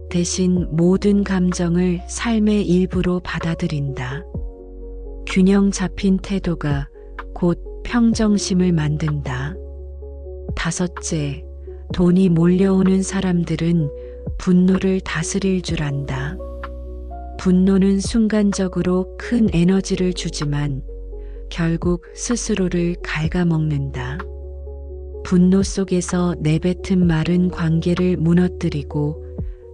대신 모든 감정을 삶의 일부로 받아들인다. 균형 잡힌 태도가 곧 평정심을 만든다. 다섯째, 돈이 몰려오는 사람들은 분노를 다스릴 줄 안다. 분노는 순간적으로 큰 에너지를 주지만 결국 스스로를 갉아먹는다. 분노 속에서 내뱉은 말은 관계를 무너뜨리고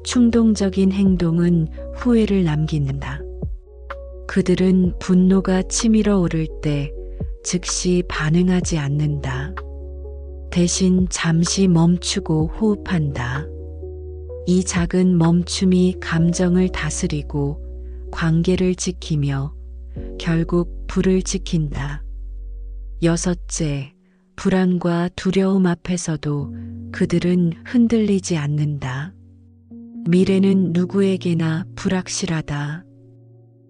충동적인 행동은 후회를 남긴다. 그들은 분노가 치밀어 오를 때 즉시 반응하지 않는다. 대신 잠시 멈추고 호흡한다. 이 작은 멈춤이 감정을 다스리고 관계를 지키며 결국 불을 지킨다. 여섯째, 불안과 두려움 앞에서도 그들은 흔들리지 않는다. 미래는 누구에게나 불확실하다.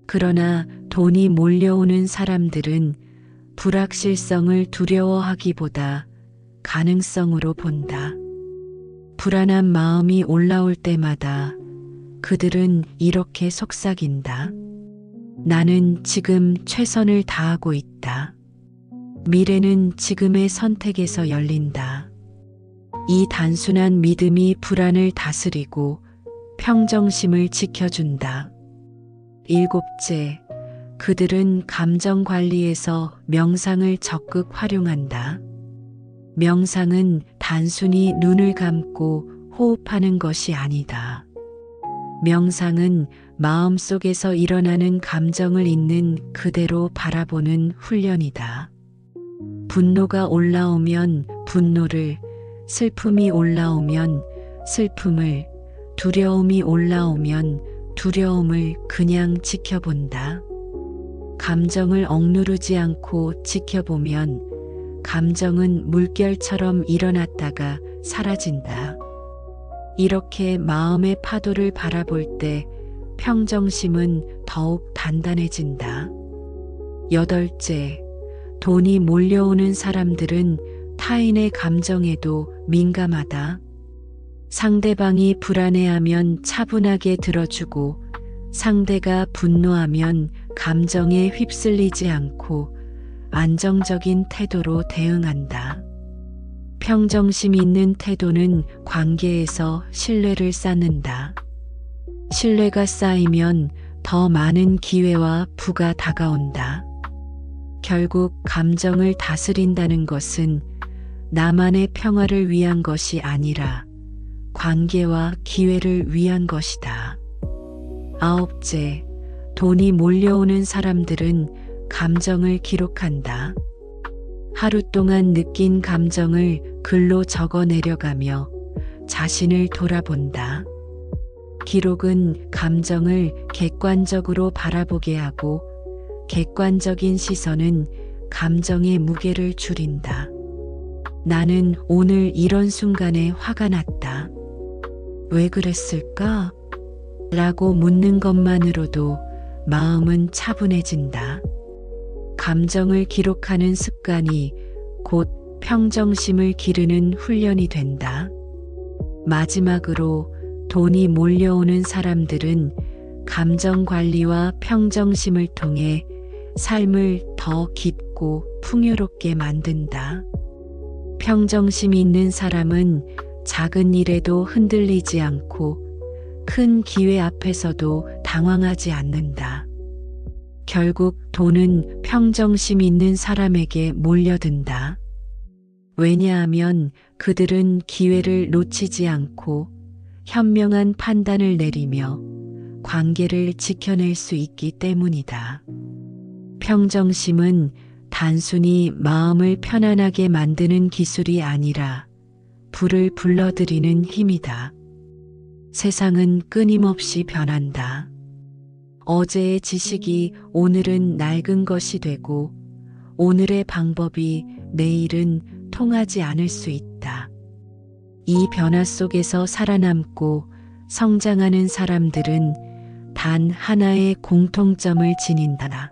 그러나 돈이 몰려오는 사람들은 불확실성을 두려워하기보다 가능성으로 본다. 불안한 마음이 올라올 때마다 그들은 이렇게 속삭인다. 나는 지금 최선을 다하고 있다. 미래는 지금의 선택에서 열린다. 이 단순한 믿음이 불안을 다스리고 평정심을 지켜준다. 일곱째, 그들은 감정 관리에서 명상을 적극 활용한다. 명상은 단순히 눈을 감고 호흡하는 것이 아니다. 명상은 마음속에서 일어나는 감정을 있는 그대로 바라보는 훈련이다. 분노가 올라오면 분노를, 슬픔이 올라오면 슬픔을, 두려움이 올라오면 두려움을 그냥 지켜본다. 감정을 억누르지 않고 지켜보면 감정은 물결처럼 일어났다가 사라진다. 이렇게 마음의 파도를 바라볼 때 평정심은 더욱 단단해진다. 여덟째, 돈이 몰려오는 사람들은 타인의 감정에도 민감하다. 상대방이 불안해하면 차분하게 들어주고 상대가 분노하면 감정에 휩쓸리지 않고 안정적인 태도로 대응한다. 평정심 있는 태도는 관계에서 신뢰를 쌓는다. 신뢰가 쌓이면 더 많은 기회와 부가 다가온다. 결국 감정을 다스린다는 것은 나만의 평화를 위한 것이 아니라 관계와 기회를 위한 것이다. 아홉째, 돈이 몰려오는 사람들은 감정을 기록한다. 하루 동안 느낀 감정을 글로 적어 내려가며 자신을 돌아본다. 기록은 감정을 객관적으로 바라보게 하고 객관적인 시선은 감정의 무게를 줄인다. 나는 오늘 이런 순간에 화가 났다. 왜 그랬을까? 라고 묻는 것만으로도 마음은 차분해진다. 감정을 기록하는 습관이 곧 평정심을 기르는 훈련이 된다. 마지막으로 돈이 몰려오는 사람들은 감정 관리와 평정심을 통해 삶을 더 깊고 풍요롭게 만든다. 평정심 있는 사람은 작은 일에도 흔들리지 않고 큰 기회 앞에서도 당황하지 않는다. 결국 돈은 평정심 있는 사람에게 몰려든다. 왜냐하면 그들은 기회를 놓치지 않고 현명한 판단을 내리며 관계를 지켜낼 수 있기 때문이다. 평정심은 단순히 마음을 편안하게 만드는 기술이 아니라 불을 불러들이는 힘이다. 세상은 끊임없이 변한다. 어제의 지식이 오늘은 낡은 것이 되고 오늘의 방법이 내일은 통하지 않을 수 있다. 이 변화 속에서 살아남고 성장하는 사람들은 단 하나의 공통점을 지닌다.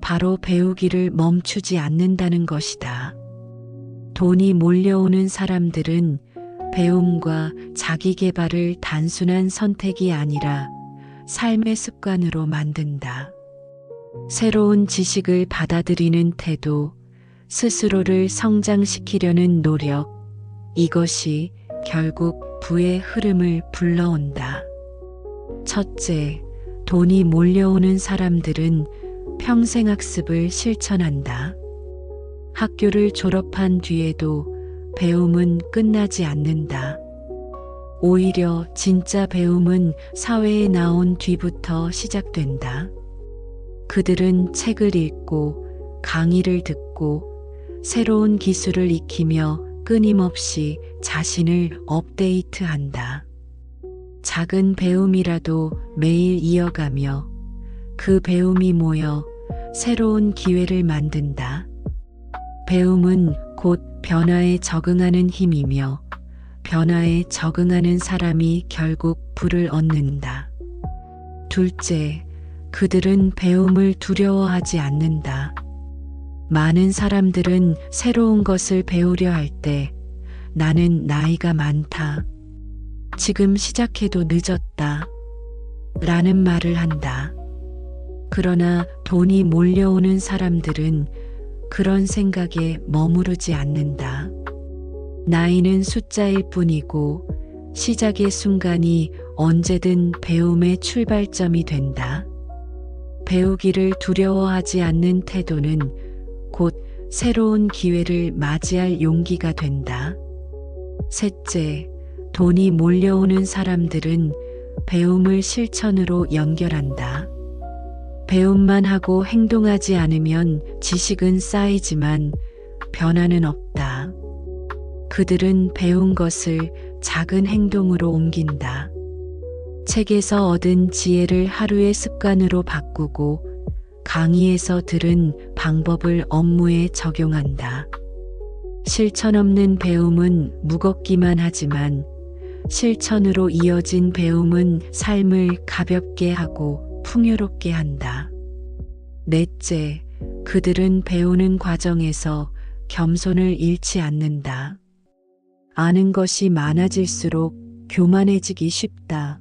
바로 배우기를 멈추지 않는다는 것이다. 돈이 몰려오는 사람들은 배움과 자기 개발을 단순한 선택이 아니라 삶의 습관으로 만든다. 새로운 지식을 받아들이는 태도, 스스로를 성장시키려는 노력, 이것이 결국 부의 흐름을 불러온다. 첫째, 돈이 몰려오는 사람들은 평생 학습을 실천한다. 학교를 졸업한 뒤에도 배움은 끝나지 않는다. 오히려 진짜 배움은 사회에 나온 뒤부터 시작된다. 그들은 책을 읽고 강의를 듣고 새로운 기술을 익히며 끊임없이 자신을 업데이트한다. 작은 배움이라도 매일 이어가며 그 배움이 모여 새로운 기회를 만든다. 배움은 곧 변화에 적응하는 힘이며 변화에 적응하는 사람이 결국 부를 얻는다. 둘째, 그들은 배움을 두려워하지 않는다. 많은 사람들은 새로운 것을 배우려 할 때 나는 나이가 많다. 지금 시작해도 늦었다. 라는 말을 한다. 그러나 돈이 몰려오는 사람들은 그런 생각에 머무르지 않는다. 나이는 숫자일 뿐이고 시작의 순간이 언제든 배움의 출발점이 된다. 배우기를 두려워하지 않는 태도는 곧 새로운 기회를 맞이할 용기가 된다. 셋째, 돈이 몰려오는 사람들은 배움을 실천으로 연결한다. 배움만 하고 행동하지 않으면 지식은 쌓이지만 변화는 없다. 그들은 배운 것을 작은 행동으로 옮긴다. 책에서 얻은 지혜를 하루의 습관으로 바꾸고 강의에서 들은 방법을 업무에 적용한다. 실천 없는 배움은 무겁기만 하지만 실천으로 이어진 배움은 삶을 가볍게 하고 풍요롭게 한다. 넷째, 그들은 배우는 과정에서 겸손을 잃지 않는다. 아는 것이 많아질수록 교만해지기 쉽다.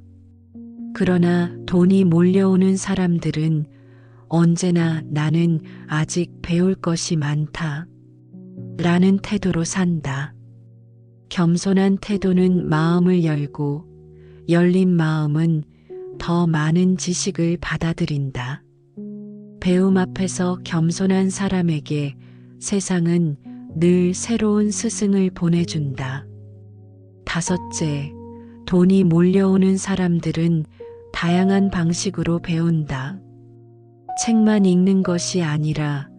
그러나 돈이 몰려오는 사람들은 언제나 나는 아직 배울 것이 많다. 라는 태도로 산다. 겸손한 태도는 마음을 열고 열린 마음은 더 많은 지식을 받아들인다. 배움 앞에서 겸손한 사람에게 세상은 늘 새로운 스승을 보내준다. 다섯째, 돈이 몰려오는 사람들은 다양한 방식으로 배운다. 책만 읽는 것이 아니라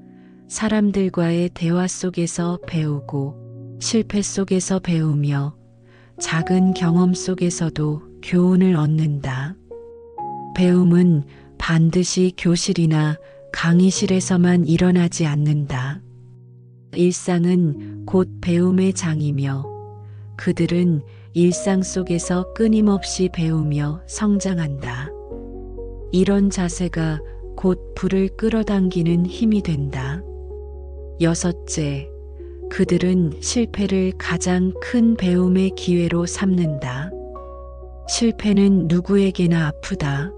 사람들과의 대화 속에서 배우고 실패 속에서 배우며 작은 경험 속에서도 교훈을 얻는다. 배움은 반드시 교실이나 강의실에서만 일어나지 않는다. 일상은 곧 배움의 장이며 그들은 일상 속에서 끊임없이 배우며 성장한다. 이런 자세가 곧 불을 끌어당기는 힘이 된다. 여섯째, 그들은 실패를 가장 큰 배움의 기회로 삼는다. 실패는 누구에게나 아프다.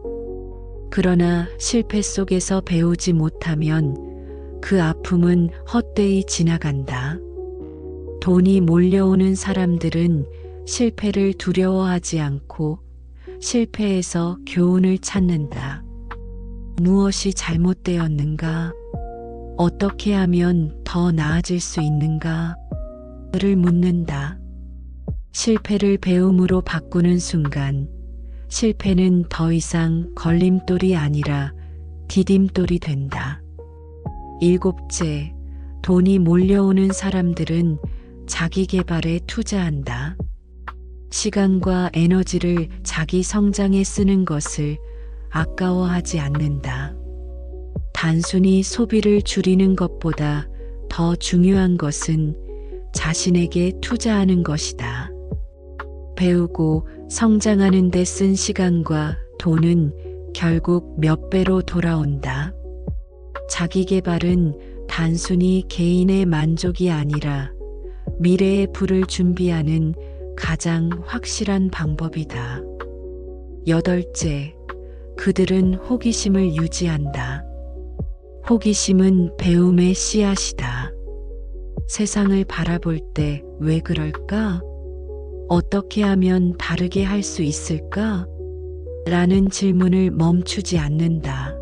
그러나 실패 속에서 배우지 못하면 그 아픔은 헛되이 지나간다. 돈이 몰려오는 사람들은 실패를 두려워하지 않고 실패에서 교훈을 찾는다. 무엇이 잘못되었는가? 어떻게 하면 더 나아질 수 있는가? 를 묻는다. 실패를 배움으로 바꾸는 순간 실패는 더 이상 걸림돌이 아니라 디딤돌이 된다. 일곱째, 돈이 몰려오는 사람들은 자기 개발에 투자한다. 시간과 에너지를 자기 성장에 쓰는 것을 아까워하지 않는다. 단순히 소비를 줄이는 것보다 더 중요한 것은 자신에게 투자하는 것이다. 배우고 성장하는 데 쓴 시간과 돈은 결국 몇 배로 돌아온다. 자기 개발은 단순히 개인의 만족이 아니라 미래의 부를 준비하는 가장 확실한 방법이다. 여덟째, 그들은 호기심을 유지한다. 호기심은 배움의 씨앗이다. 세상을 바라볼 때 왜 그럴까? 어떻게 하면 다르게 할 수 있을까? 라는 질문을 멈추지 않는다.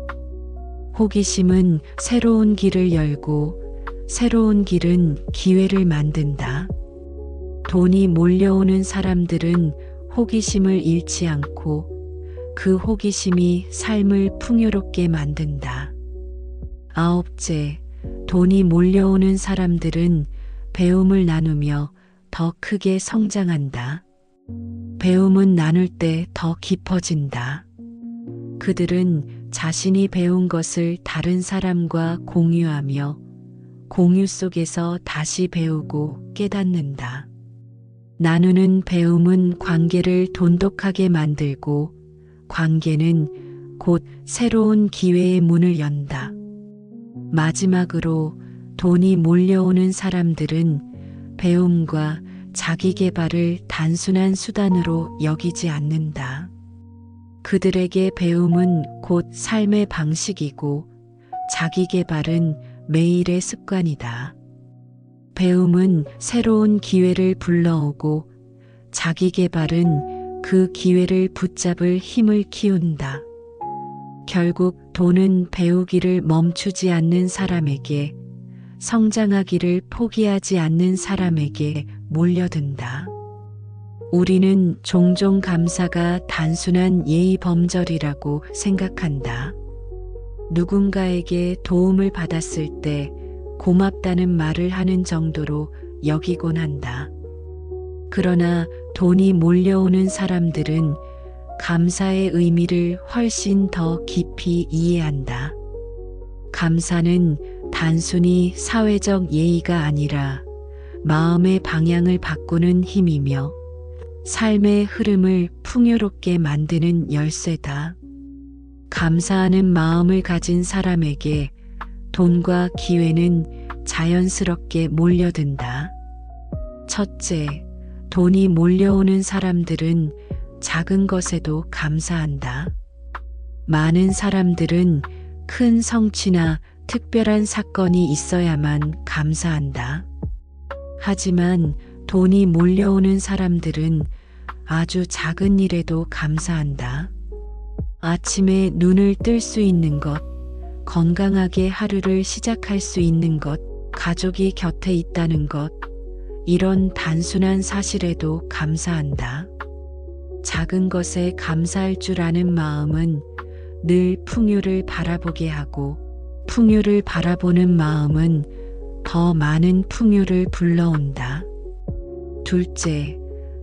호기심은 새로운 길을 열고 새로운 길은 기회를 만든다. 돈이 몰려오는 사람들은 호기심을 잃지 않고 그 호기심이 삶을 풍요롭게 만든다. 아홉째, 돈이 몰려오는 사람들은 배움을 나누며 더 크게 성장한다. 배움은 나눌 때 더 깊어진다. 그들은 자신이 배운 것을 다른 사람과 공유하며 공유 속에서 다시 배우고 깨닫는다. 나누는 배움은 관계를 돈독하게 만들고 관계는 곧 새로운 기회의 문을 연다. 마지막으로 돈이 몰려오는 사람들은 배움과 자기 개발을 단순한 수단으로 여기지 않는다. 그들에게 배움은 곧 삶의 방식이고 자기 개발은 매일의 습관이다. 배움은 새로운 기회를 불러오고 자기 개발은 그 기회를 붙잡을 힘을 키운다. 결국 돈은 배우기를 멈추지 않는 사람에게, 성장하기를 포기하지 않는 사람에게 몰려든다. 우리는 종종 감사가 단순한 예의 범절이라고 생각한다. 누군가에게 도움을 받았을 때 고맙다는 말을 하는 정도로 여기곤 한다. 그러나 돈이 몰려오는 사람들은 감사의 의미를 훨씬 더 깊이 이해한다. 감사는 단순히 사회적 예의가 아니라 마음의 방향을 바꾸는 힘이며 삶의 흐름을 풍요롭게 만드는 열쇠다. 감사하는 마음을 가진 사람에게 돈과 기회는 자연스럽게 몰려든다. 첫째, 돈이 몰려오는 사람들은 작은 것에도 감사한다. 많은 사람들은 큰 성취나 특별한 사건이 있어야만 감사한다. 하지만 돈이 몰려오는 사람들은 아주 작은 일에도 감사한다. 아침에 눈을 뜰 수 있는 것, 건강하게 하루를 시작할 수 있는 것, 가족이 곁에 있다는 것, 이런 단순한 사실에도 감사한다. 작은 것에 감사할 줄 아는 마음은 늘 풍요를 바라보게 하고, 풍요를 바라보는 마음은 더 많은 풍요를 불러온다. 둘째,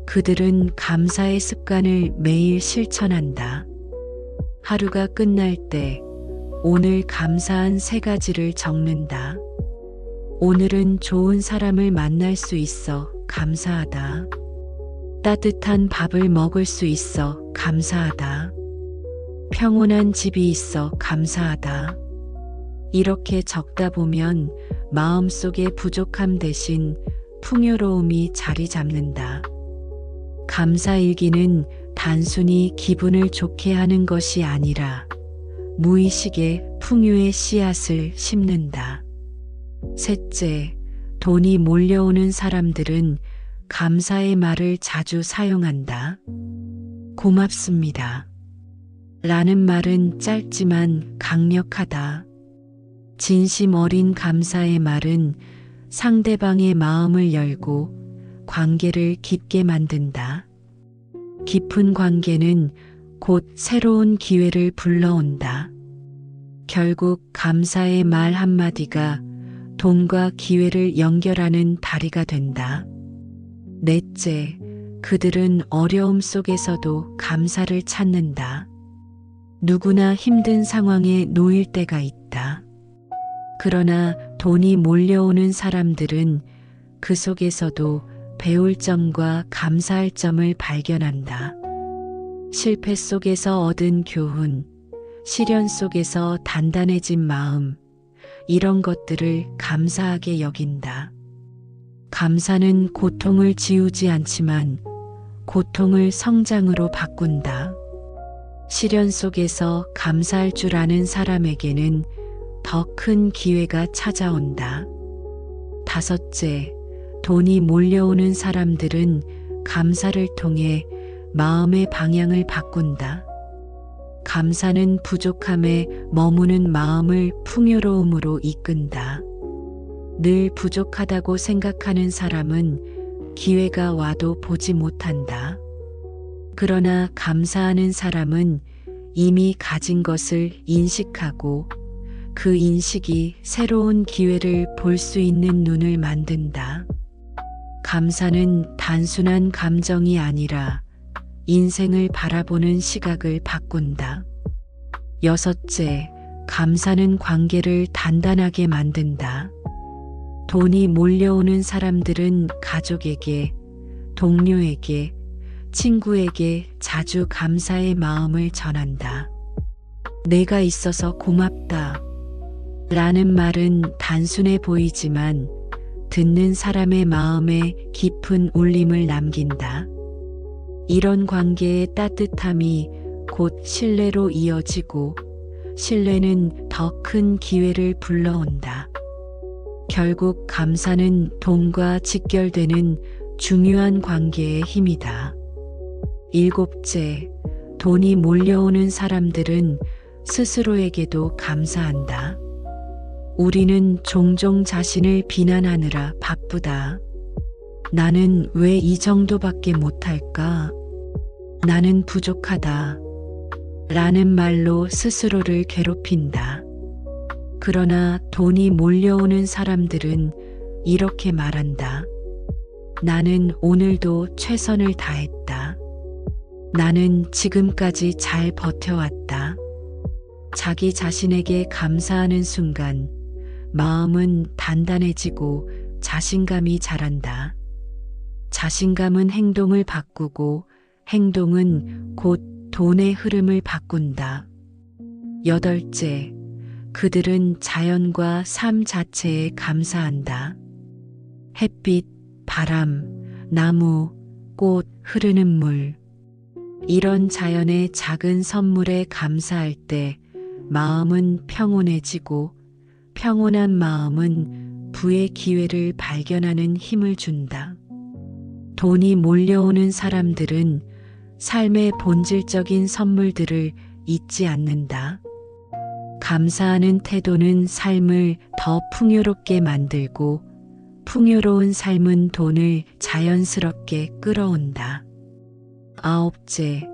그들은 감사의 습관을 매일 실천한다. 하루가 끝날 때 오늘 감사한 3가지를 적는다. 오늘은 좋은 사람을 만날 수 있어 감사하다. 따뜻한 밥을 먹을 수 있어 감사하다. 평온한 집이 있어 감사하다. 이렇게 적다 보면 마음속의 부족함 대신 풍요로움이 자리 잡는다. 감사일기는 단순히 기분을 좋게 하는 것이 아니라 무의식에 풍요의 씨앗을 심는다. 셋째, 돈이 몰려오는 사람들은 감사의 말을 자주 사용한다. 고맙습니다. 라는 말은 짧지만 강력하다. 진심 어린 감사의 말은 상대방의 마음을 열고 관계를 깊게 만든다. 깊은 관계는 곧 새로운 기회를 불러온다. 결국 감사의 말 한마디가 돈과 기회를 연결하는 다리가 된다. 넷째, 그들은 어려움 속에서도 감사를 찾는다. 누구나 힘든 상황에 놓일 때가 있다. 그러나 돈이 몰려오는 사람들은 그 속에서도 배울 점과 감사할 점을 발견한다. 실패 속에서 얻은 교훈, 시련 속에서 단단해진 마음, 이런 것들을 감사하게 여긴다. 감사는 고통을 지우지 않지만 고통을 성장으로 바꾼다. 시련 속에서 감사할 줄 아는 사람에게는 더 큰 기회가 찾아온다. 다섯째, 돈이 몰려오는 사람들은 감사를 통해 마음의 방향을 바꾼다. 감사는 부족함에 머무는 마음을 풍요로움으로 이끈다. 늘 부족하다고 생각하는 사람은 기회가 와도 보지 못한다. 그러나 감사하는 사람은 이미 가진 것을 인식하고 그 인식이 새로운 기회를 볼 수 있는 눈을 만든다. 감사는 단순한 감정이 아니라 인생을 바라보는 시각을 바꾼다. 여섯째, 감사는 관계를 단단하게 만든다. 돈이 몰려오는 사람들은 가족에게, 동료에게, 친구에게 자주 감사의 마음을 전한다. 내가 있어서 고맙다. 라는 말은 단순해 보이지만 듣는 사람의 마음에 깊은 울림을 남긴다. 이런 관계의 따뜻함이 곧 신뢰로 이어지고 신뢰는 더 큰 기회를 불러온다. 결국 감사는 돈과 직결되는 중요한 관계의 힘이다. 일곱째, 돈이 몰려오는 사람들은 스스로에게도 감사한다. 우리는 종종 자신을 비난하느라 바쁘다. 나는 왜 이 정도밖에 못할까? 나는 부족하다. 라는 말로 스스로를 괴롭힌다. 그러나 돈이 몰려오는 사람들은 이렇게 말한다. 나는 오늘도 최선을 다했다. 나는 지금까지 잘 버텨왔다. 자기 자신에게 감사하는 순간 마음은 단단해지고 자신감이 자란다. 자신감은 행동을 바꾸고 행동은 곧 돈의 흐름을 바꾼다. 여덟째, 그들은 자연과 삶 자체에 감사한다. 햇빛, 바람, 나무, 꽃, 흐르는 물. 이런 자연의 작은 선물에 감사할 때 마음은 평온해지고 평온한 마음은 부의 기회를 발견하는 힘을 준다. 돈이 몰려오는 사람들은 삶의 본질적인 선물들을 잊지 않는다. 감사하는 태도는 삶을 더 풍요롭게 만들고 풍요로운 삶은 돈을 자연스럽게 끌어온다. 아홉째,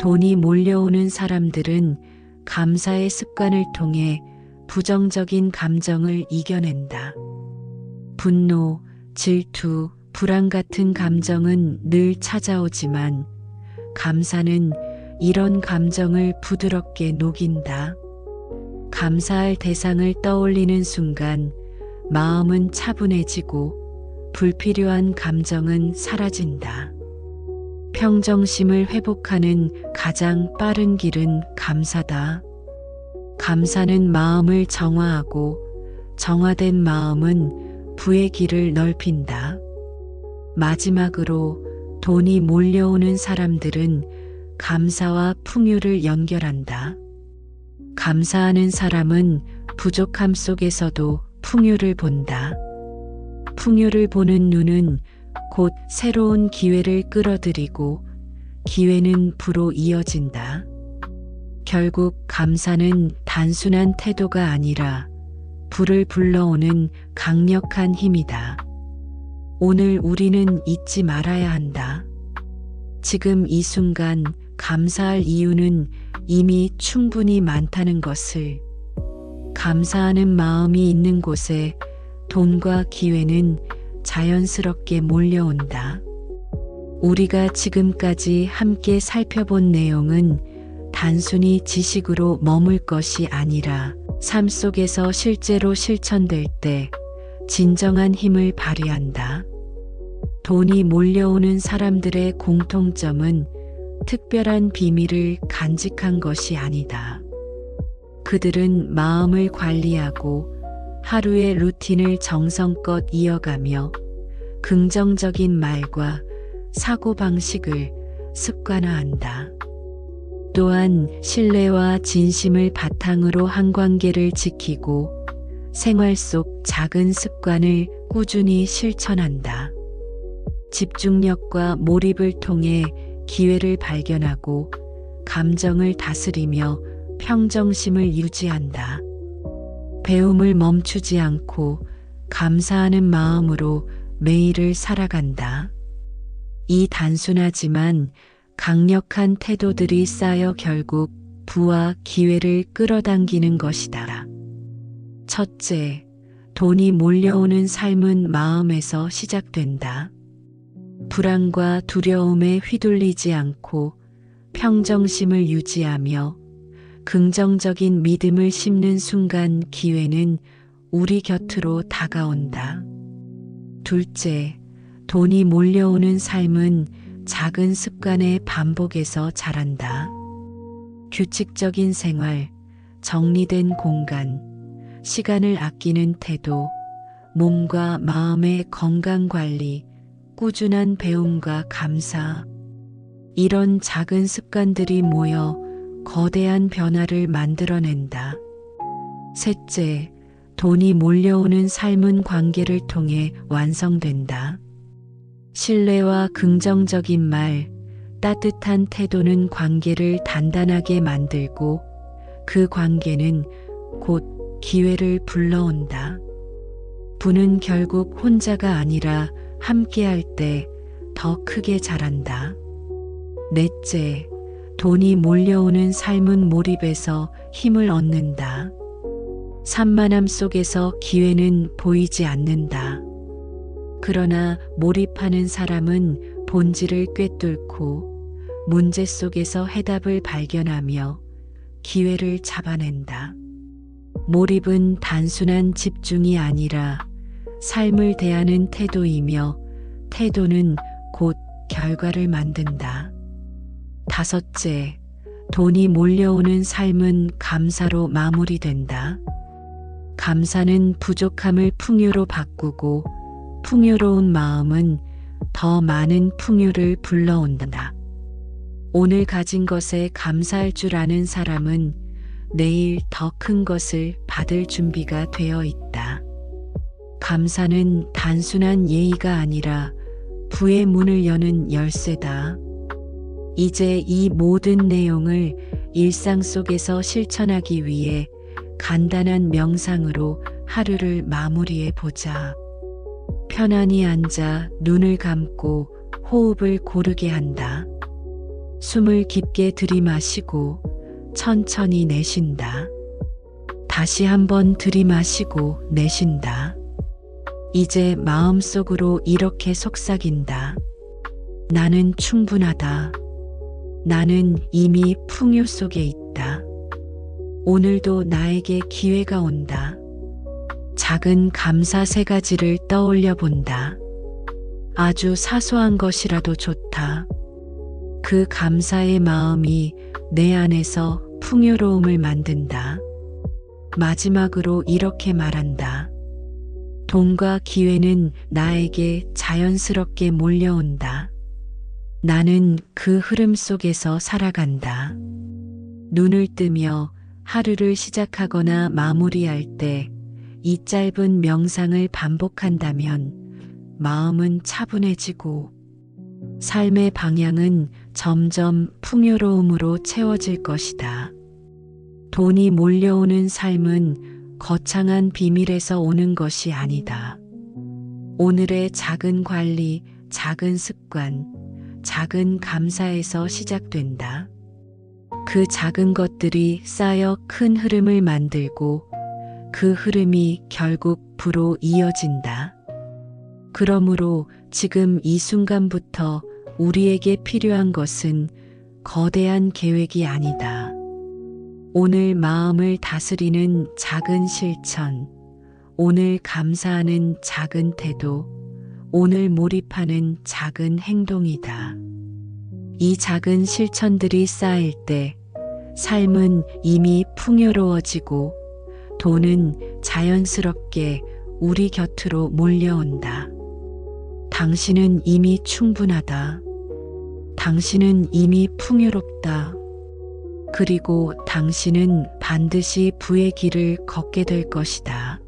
돈이 몰려오는 사람들은 감사의 습관을 통해 부정적인 감정을 이겨낸다. 분노, 질투, 불안 같은 감정은 늘 찾아오지만 감사는 이런 감정을 부드럽게 녹인다. 감사할 대상을 떠올리는 순간 마음은 차분해지고 불필요한 감정은 사라진다. 평정심을 회복하는 가장 빠른 길은 감사다. 감사는 마음을 정화하고 정화된 마음은 부의 길을 넓힌다. 마지막으로 돈이 몰려오는 사람들은 감사와 풍요를 연결한다. 감사하는 사람은 부족함 속에서도 풍요를 본다. 풍요를 보는 눈은 곧 새로운 기회를 끌어들이고 기회는 부로 이어진다. 결국 감사는 단순한 태도가 아니라 부를 불러오는 강력한 힘이다. 오늘 우리는 잊지 말아야 한다. 지금 이 순간 감사할 이유는 이미 충분히 많다는 것을. 감사하는 마음이 있는 곳에 돈과 기회는 자연스럽게 몰려온다. 우리가 지금까지 함께 살펴본 내용은 단순히 지식으로 머물 것이 아니라 삶 속에서 실제로 실천될 때 진정한 힘을 발휘한다. 돈이 몰려오는 사람들의 공통점은 특별한 비밀을 간직한 것이 아니다. 그들은 마음을 관리하고 하루의 루틴을 정성껏 이어가며 긍정적인 말과 사고방식을 습관화한다. 또한 신뢰와 진심을 바탕으로 한 관계를 지키고 생활 속 작은 습관을 꾸준히 실천한다. 집중력과 몰입을 통해 기회를 발견하고 감정을 다스리며 평정심을 유지한다. 배움을 멈추지 않고 감사하는 마음으로 매일을 살아간다. 이 단순하지만 강력한 태도들이 쌓여 결국 부와 기회를 끌어당기는 것이다. 첫째, 돈이 몰려오는 삶은 마음에서 시작된다. 불안과 두려움에 휘둘리지 않고 평정심을 유지하며 긍정적인 믿음을 심는 순간 기회는 우리 곁으로 다가온다. 둘째, 돈이 몰려오는 삶은 작은 습관의 반복에서 자란다. 규칙적인 생활, 정리된 공간, 시간을 아끼는 태도, 몸과 마음의 건강 관리, 꾸준한 배움과 감사. 이런 작은 습관들이 모여 거대한 변화를 만들어낸다. 셋째, 돈이 몰려오는 삶은 관계를 통해 완성된다. 신뢰와 긍정적인 말, 따뜻한 태도는 관계를 단단하게 만들고 그 관계는 곧 기회를 불러온다. 부는 결국 혼자가 아니라 함께할 때 더 크게 자란다. 넷째, 돈이 몰려오는 삶은 몰입에서 힘을 얻는다. 산만함 속에서 기회는 보이지 않는다. 그러나 몰입하는 사람은 본질을 꿰뚫고 문제 속에서 해답을 발견하며 기회를 잡아낸다. 몰입은 단순한 집중이 아니라 삶을 대하는 태도이며 태도는 곧 결과를 만든다. 다섯째, 돈이 몰려오는 삶은 감사로 마무리된다. 감사는 부족함을 풍요로 바꾸고 풍요로운 마음은 더 많은 풍요를 불러온다. 오늘 가진 것에 감사할 줄 아는 사람은 내일 더 큰 것을 받을 준비가 되어 있다. 감사는 단순한 예의가 아니라 부의 문을 여는 열쇠다. 이제 이 모든 내용을 일상 속에서 실천하기 위해 간단한 명상으로 하루를 마무리해 보자. 편안히 앉아 눈을 감고 호흡을 고르게 한다. 숨을 깊게 들이마시고 천천히 내쉰다. 다시 한번 들이마시고 내쉰다. 이제 마음속으로 이렇게 속삭인다. 나는 충분하다. 나는 이미 풍요 속에 있다. 오늘도 나에게 기회가 온다. 작은 감사 3가지를 떠올려 본다. 아주 사소한 것이라도 좋다. 그 감사의 마음이 내 안에서 풍요로움을 만든다. 마지막으로 이렇게 말한다. 돈과 기회는 나에게 자연스럽게 몰려온다. 나는 그 흐름 속에서 살아간다. 눈을 뜨며 하루를 시작하거나 마무리할 때 이 짧은 명상을 반복한다면 마음은 차분해지고 삶의 방향은 점점 풍요로움으로 채워질 것이다. 돈이 몰려오는 삶은 거창한 비밀에서 오는 것이 아니다. 오늘의 작은 관리, 작은 습관, 작은 감사에서 시작된다. 그 작은 것들이 쌓여 큰 흐름을 만들고 그 흐름이 결국 부로 이어진다. 그러므로 지금 이 순간부터 우리에게 필요한 것은 거대한 계획이 아니다. 오늘 마음을 다스리는 작은 실천, 오늘 감사하는 작은 태도, 오늘 몰입하는 작은 행동이다. 이 작은 실천들이 쌓일 때 삶은 이미 풍요로워지고 돈은 자연스럽게 우리 곁으로 몰려온다. 당신은 이미 충분하다. 당신은 이미 풍요롭다. 그리고 당신은 반드시 부의 길을 걷게 될 것이다.